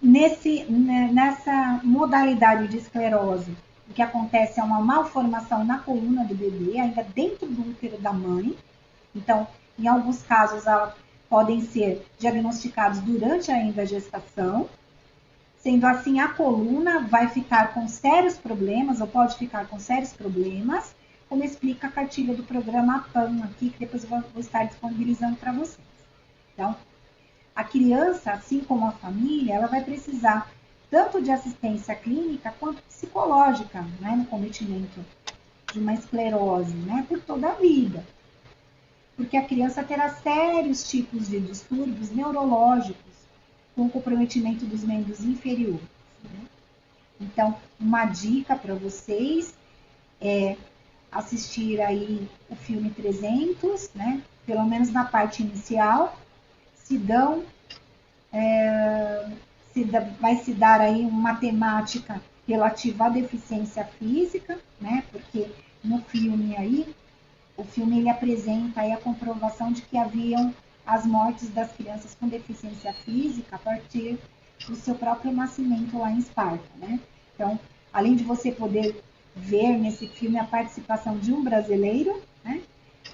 Speaker 1: Nessa modalidade de esclerose, o que acontece é uma malformação na coluna do bebê, ainda dentro do útero da mãe. Então, em alguns casos, elas podem ser diagnosticados durante ainda a gestação. Sendo assim, a coluna vai ficar com sérios problemas, ou pode ficar com sérios problemas, como explica a cartilha do programa PAN aqui, que depois eu vou estar disponibilizando para vocês. Então, a criança, assim como a família, ela vai precisar tanto de assistência clínica quanto psicológica, né, no cometimento de uma esclerose, né, por toda a vida. Porque a criança terá sérios tipos de distúrbios neurológicos com comprometimento dos membros inferiores. Né? Então, uma dica para vocês é assistir aí o filme 300, né, pelo menos na parte inicial. Vai se dar aí uma temática relativa à deficiência física, né? Porque no filme aí, o filme ele apresenta aí a comprovação de que haviam as mortes das crianças com deficiência física a partir do seu próprio nascimento lá em Esparta, né? Então, além de você poder ver nesse filme a participação de um brasileiro, né?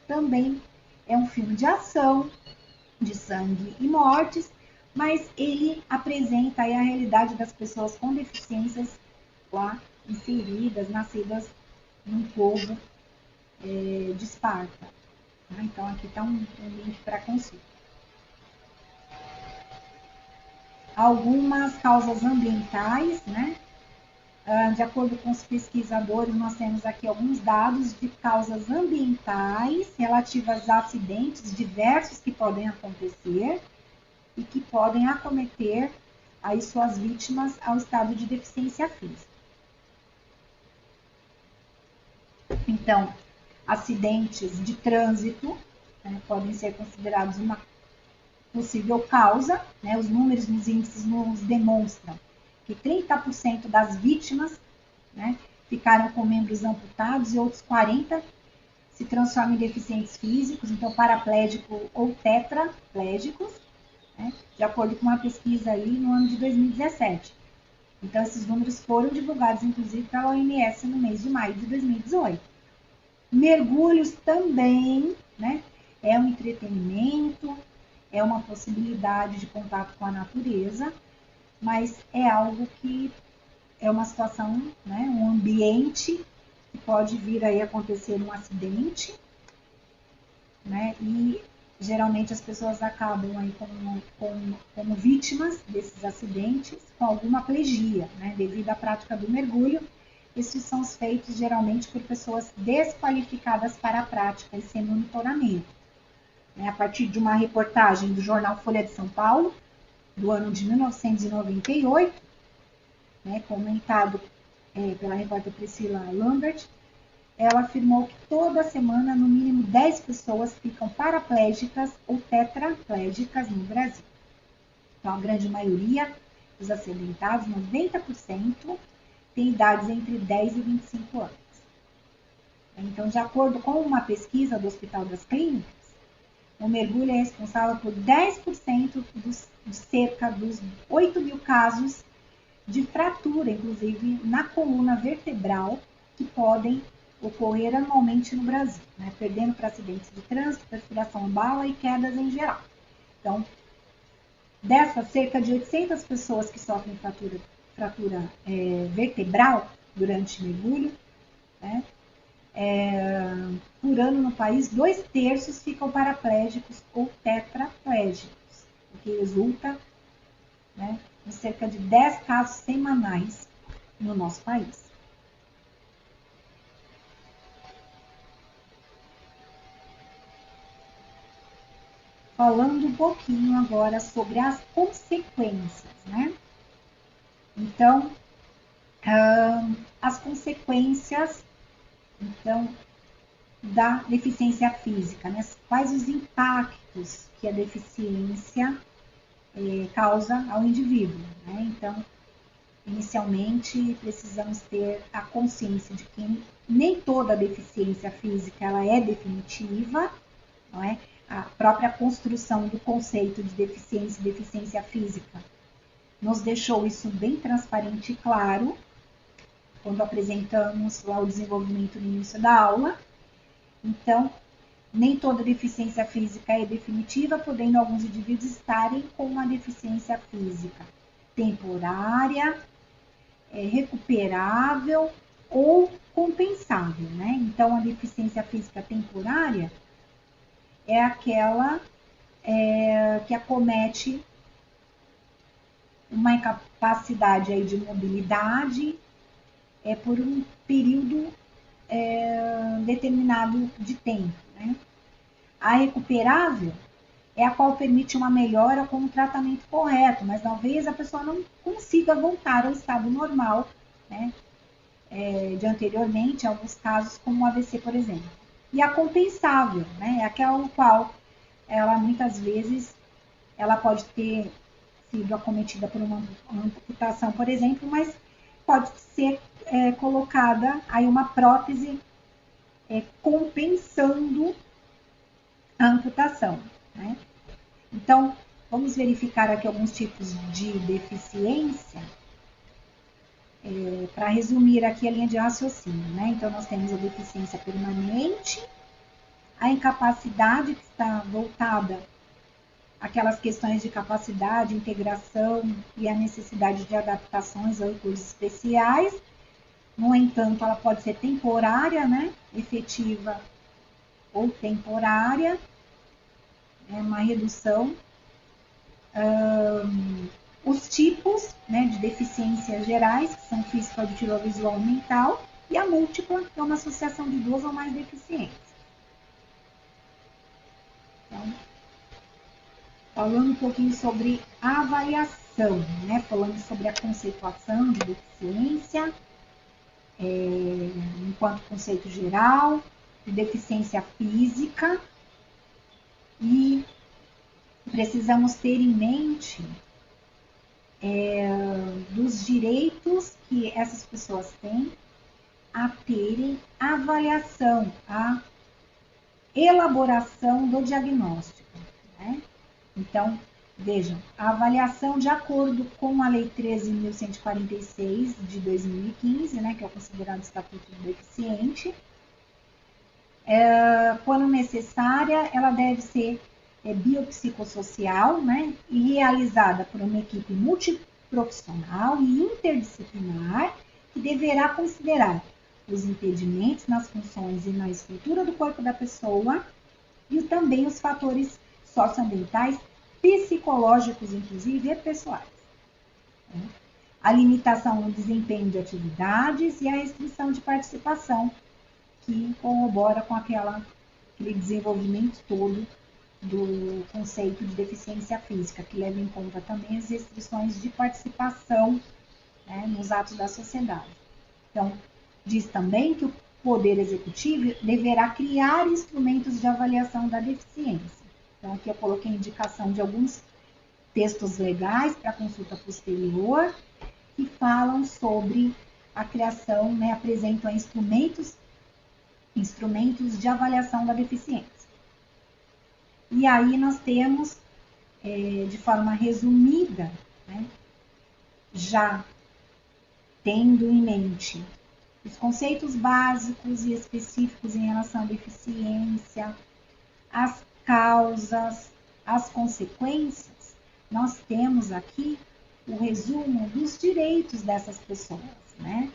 Speaker 1: Também é um filme de ação, de sangue e mortes, mas ele apresenta aí a realidade das pessoas com deficiências lá inseridas, nascidas num povo de Esparta. Então aqui está um link para consulta. Algumas causas ambientais, né? De acordo com os pesquisadores, nós temos aqui alguns dados de causas ambientais relativas a acidentes diversos que podem acontecer e que podem acometer aí suas vítimas ao estado de deficiência física. Então, acidentes de trânsito, né, podem ser considerados uma possível causa, né? Os números nos índices nos demonstram que 30% das vítimas, né, ficaram com membros amputados e outros 40% se transformam em deficientes físicos, então paraplégicos ou tetraplégicos, né, de acordo com uma pesquisa aí no ano de 2017. Então esses números foram divulgados inclusive pela OMS no mês de maio de 2018. Mergulhos também, né, é um entretenimento, é uma possibilidade de contato com a natureza, mas é algo que é uma situação, né, um ambiente que pode vir aí acontecer um acidente, né, e geralmente as pessoas acabam aí como vítimas desses acidentes com alguma plegia, né, devido à prática do mergulho. Esses são feitos geralmente por pessoas desqualificadas para a prática e sem monitoramento. A partir de uma reportagem do jornal Folha de São Paulo, do ano de 1998, né, comentado pela repórter Priscila Lambert, ela afirmou que toda semana, no mínimo 10 pessoas ficam paraplégicas ou tetraplégicas no Brasil. Então, a grande maioria dos acidentados, 90%, tem idades entre 10 e 25 anos. Então, de acordo com uma pesquisa do Hospital das Clínicas, o mergulho é responsável por 10% de cerca dos 8 mil casos de fratura, inclusive, na coluna vertebral, que podem ocorrer anualmente no Brasil, né? Perdendo para acidentes de trânsito, respiração a bala e quedas em geral. Então, dessas cerca de 800 pessoas que sofrem fratura vertebral durante mergulho, né? Por ano no país, 2/3 ficam paraplégicos ou tetraplégicos, o que resulta, né, em cerca de 10 casos semanais no nosso país. Falando um pouquinho agora sobre as consequências, né? Então, as consequências, então, da deficiência física, né? Quais os impactos que a deficiência causa ao indivíduo, né? Então, inicialmente, precisamos ter a consciência de que nem toda deficiência física ela é definitiva, não é? A própria construção do conceito de deficiência e deficiência física nos deixou isso bem transparente e claro quando apresentamos lá o desenvolvimento no início da aula. Então, nem toda deficiência física é definitiva, podendo alguns indivíduos estarem com uma deficiência física temporária, recuperável ou compensável, né? Então, a deficiência física temporária é aquela que acomete uma incapacidade aí de mobilidade por um período determinado de tempo, né? A recuperável é a qual permite uma melhora com um tratamento correto, mas talvez a pessoa não consiga voltar ao estado normal, né? De anteriormente, em alguns casos, como o AVC, por exemplo. E a compensável, né? É aquela qual ela muitas vezes ela pode ter sido acometida por uma amputação, por exemplo, mas pode ser colocada aí uma prótese compensando a amputação, né? Então, vamos verificar aqui alguns tipos de deficiência, para resumir aqui a linha de raciocínio, né? Então, nós temos a deficiência permanente, a incapacidade que está voltada àquelas questões de capacidade, integração e a necessidade de adaptações a recursos especiais. No entanto, ela pode ser temporária, né? Efetiva ou temporária, é uma redução. Os tipos, né, de deficiências gerais, que são física, auditiva, visual e mental, e a múltipla, que é uma associação de duas ou mais deficiências. Então, falando um pouquinho sobre a avaliação, né, falando sobre a conceituação de deficiência, enquanto conceito geral, de deficiência física, e precisamos ter em mente dos direitos que essas pessoas têm a terem avaliação, a elaboração do diagnóstico, né? Então, vejam, a avaliação de acordo com a Lei 13.146 de 2015, né, que é o considerado Estatuto do Deficiente, quando necessária, ela deve ser biopsicossocial, né, e realizada por uma equipe multiprofissional e interdisciplinar, que deverá considerar os impedimentos nas funções e na estrutura do corpo da pessoa e também os fatores socioambientais, psicológicos, inclusive, e pessoais. A limitação no desempenho de atividades e a restrição de participação, que corrobora com aquele desenvolvimento todo do conceito de deficiência física, que leva em conta também as restrições de participação, né, nos atos da sociedade. Então, diz também que o Poder Executivo deverá criar instrumentos de avaliação da deficiência. Então, aqui eu coloquei indicação de alguns textos legais para consulta posterior, que falam sobre a criação, né, apresentam instrumentos de avaliação da deficiência. E aí nós temos, de forma resumida, né, já tendo em mente os conceitos básicos e específicos em relação à deficiência, as causas, as consequências, nós temos aqui o resumo dos direitos dessas pessoas, né?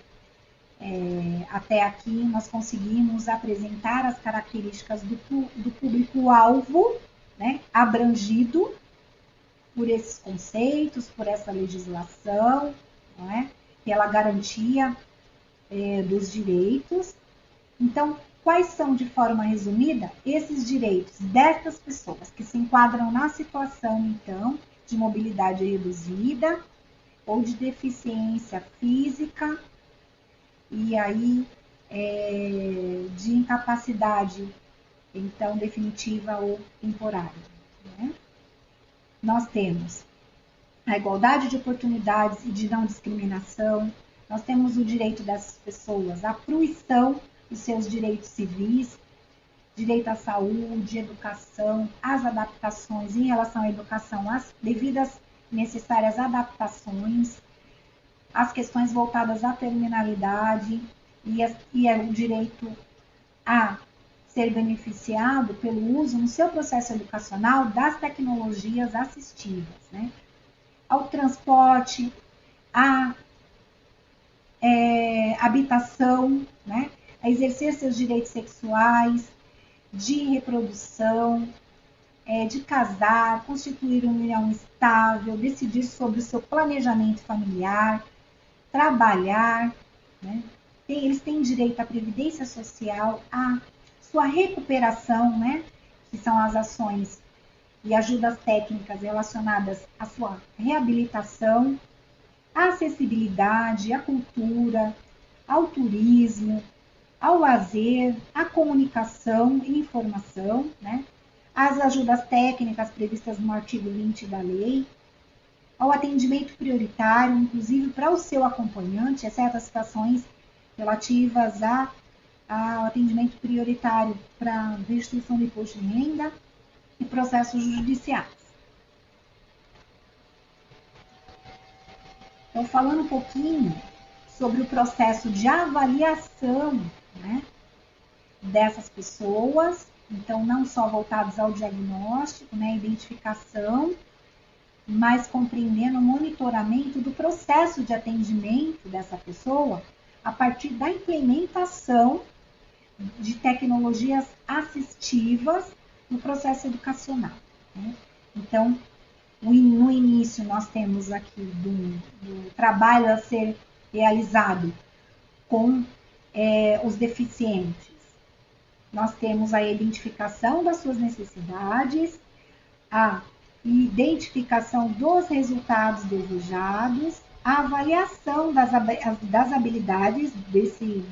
Speaker 1: Até aqui nós conseguimos apresentar as características do público-alvo, né, abrangido por esses conceitos, por essa legislação, não é? Pela garantia dos direitos. Então, quais são, de forma resumida, esses direitos destas pessoas que se enquadram na situação, então, de mobilidade reduzida ou de deficiência física, e aí de incapacidade, então, definitiva ou temporária, né? Nós temos a igualdade de oportunidades e de não discriminação, nós temos o direito dessas pessoas à fruição dos seus direitos civis, direito à saúde, educação, às adaptações em relação à educação, as devidas necessárias adaptações, as questões voltadas à terminalidade e o direito a ser beneficiado pelo uso no seu processo educacional das tecnologias assistivas, né? Ao transporte, à habitação, né? A exercer seus direitos sexuais, de reprodução, de casar, constituir uma união estável, decidir sobre o seu planejamento familiar, trabalhar, né? Eles têm direito à previdência social, à sua recuperação, né? Que são as ações e ajudas técnicas relacionadas à sua reabilitação, à acessibilidade, à cultura, ao turismo, ao lazer, à comunicação e informação, né? Às ajudas técnicas previstas no artigo 20 da lei, ao atendimento prioritário, inclusive para o seu acompanhante, exceto as situações relativas ao atendimento prioritário para restituição de imposto de renda e processos judiciais. Então, falando um pouquinho sobre o processo de avaliação, né, dessas pessoas, então não só voltados ao diagnóstico, né, identificação, mas compreendendo o monitoramento do processo de atendimento dessa pessoa a partir da implementação de tecnologias assistivas no processo educacional, né? Então, no início, nós temos aqui do trabalho a ser realizado com os deficientes. Nós temos a identificação das suas necessidades, a identificação dos resultados desejados, a avaliação das habilidades desse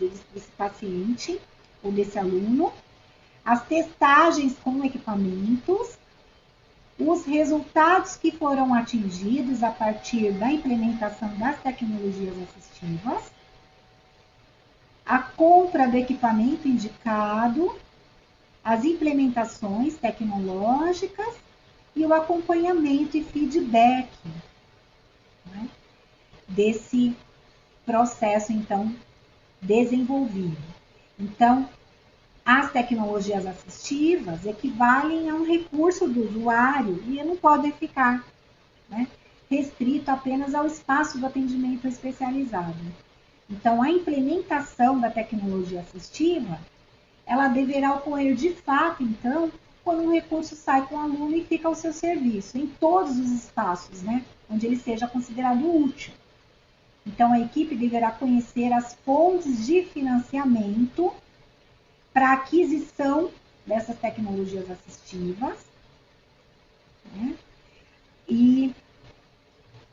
Speaker 1: paciente ou desse aluno, as testagens com equipamentos, os resultados que foram atingidos a partir da implementação das tecnologias assistivas, a compra do equipamento indicado, as implementações tecnológicas e o acompanhamento e feedback, né, desse processo, então, desenvolvido. Então, as tecnologias assistivas equivalem a um recurso do usuário e não podem ficar, né, restrito apenas ao espaço do atendimento especializado. Então, a implementação da tecnologia assistiva, ela deverá ocorrer de fato, então, quando um recurso sai com o aluno e fica ao seu serviço, em todos os espaços, né, onde ele seja considerado útil. Então, a equipe deverá conhecer as fontes de financiamento para a aquisição dessas tecnologias assistivas, né, e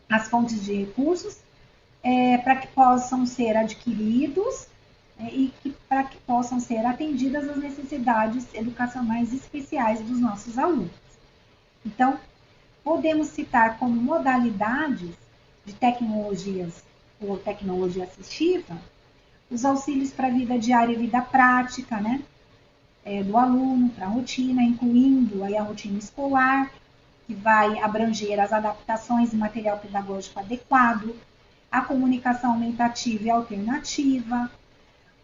Speaker 1: as fontes de recursos para que possam ser adquiridos e para que possam ser atendidas as necessidades educacionais especiais dos nossos alunos. Então, podemos citar como modalidades de tecnologias ou tecnologia assistiva os auxílios para a vida diária e vida prática, né, do aluno, para a rotina, incluindo aí a rotina escolar, que vai abranger as adaptações e material pedagógico adequado, a comunicação aumentativa e alternativa,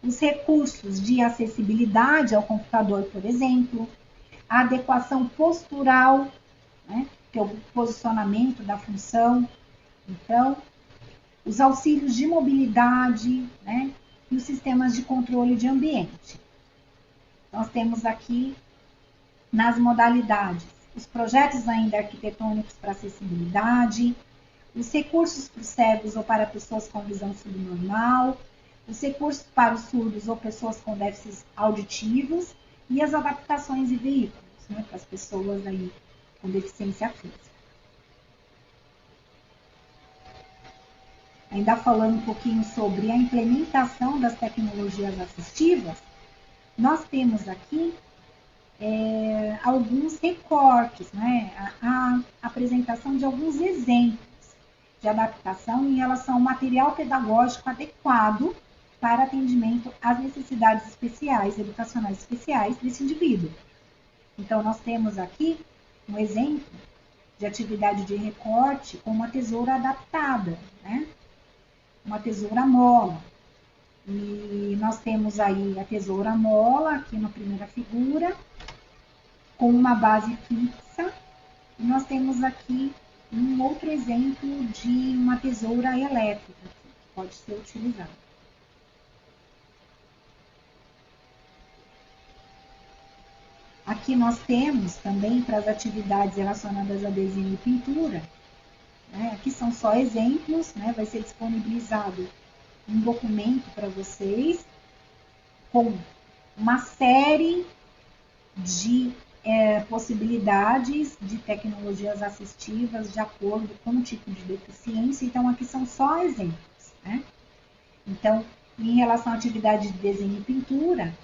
Speaker 1: os recursos de acessibilidade ao computador, por exemplo, a adequação postural, né, que é o posicionamento da função, então, os auxílios de mobilidade, né, e os sistemas de controle de ambiente. Nós temos aqui, nas modalidades, os projetos ainda arquitetônicos para acessibilidade, os recursos para os cegos ou para pessoas com visão subnormal, os recursos para os surdos ou pessoas com déficits auditivos e as adaptações e veículos, né, para as pessoas aí com deficiência física. Ainda falando um pouquinho sobre a implementação das tecnologias assistivas, nós temos aqui alguns recortes, né, a apresentação de alguns exemplos de adaptação em relação ao material pedagógico adequado para atendimento às necessidades especiais, educacionais especiais desse indivíduo. Então, nós temos aqui um exemplo de atividade de recorte com uma tesoura adaptada, né? Uma tesoura mola. E nós temos aí a tesoura mola, aqui na primeira figura, com uma base fixa. E nós temos aqui um outro exemplo de uma tesoura elétrica, que pode ser utilizada. Aqui nós temos também para as atividades relacionadas a desenho e pintura, né? Aqui são só exemplos, né? Vai ser disponibilizado um documento para vocês com uma série de possibilidades de tecnologias assistivas de acordo com o tipo de deficiência. Então, aqui são só exemplos, né? Então, em relação à atividade de desenho e pintura,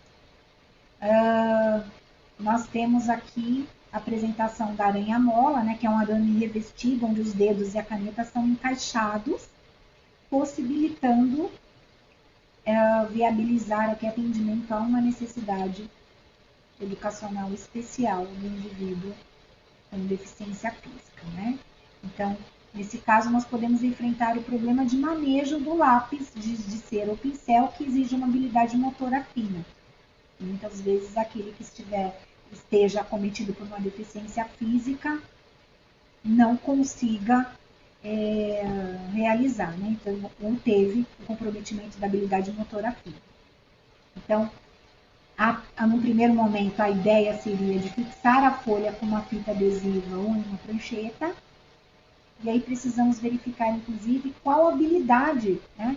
Speaker 1: nós temos aqui a apresentação da aranha-mola, né, que é um arame revestido, onde os dedos e a caneta são encaixados, possibilitando viabilizar aqui atendimento a uma necessidade educacional especial do indivíduo com deficiência física, né? Então, Nesse caso, nós podemos enfrentar o problema de manejo do lápis de cera ou pincel, que exige uma habilidade motora fina. E muitas vezes, aquele que esteja acometido por uma deficiência física não consiga realizar, né? Então, ou teve o comprometimento da habilidade motora fina. Então, no primeiro momento, a ideia seria de fixar a folha com uma fita adesiva ou em uma prancheta. E aí precisamos verificar, inclusive, qual a habilidade, né,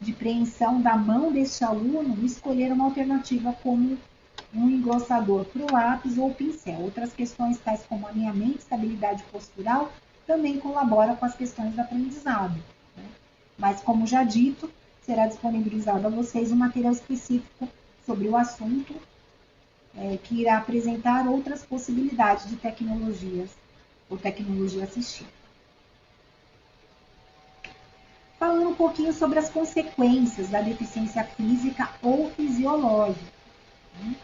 Speaker 1: de preensão da mão deste aluno e escolher uma alternativa como um engrossador para o lápis ou pincel. Outras questões, tais como alinhamento, estabilidade postural, também colabora com as questões do aprendizado, né? Mas, como já dito, será disponibilizado a vocês um material específico sobre o assunto, que irá apresentar outras possibilidades de tecnologias ou tecnologia assistida. Falando um pouquinho sobre as consequências da deficiência física ou fisiológica, né?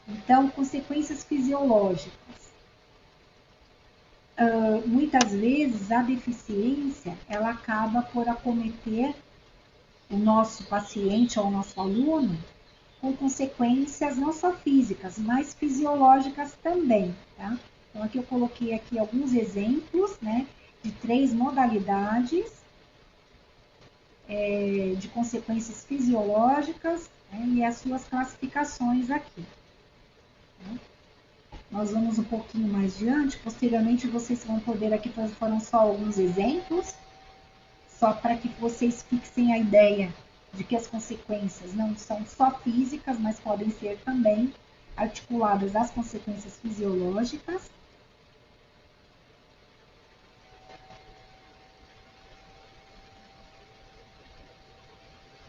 Speaker 1: Então, consequências fisiológicas. Muitas vezes a deficiência ela acaba por acometer o nosso paciente ou o nosso aluno com consequências não só físicas, mas fisiológicas também, tá? Então, aqui eu coloquei aqui alguns exemplos, né, de 3 modalidades de consequências fisiológicas, né, e as suas classificações aqui. Né? Nós vamos um pouquinho mais adiante, posteriormente vocês vão poder, aqui foram só alguns exemplos, só para que vocês fixem a ideia de que as consequências não são só físicas, mas podem ser também articuladas às consequências fisiológicas.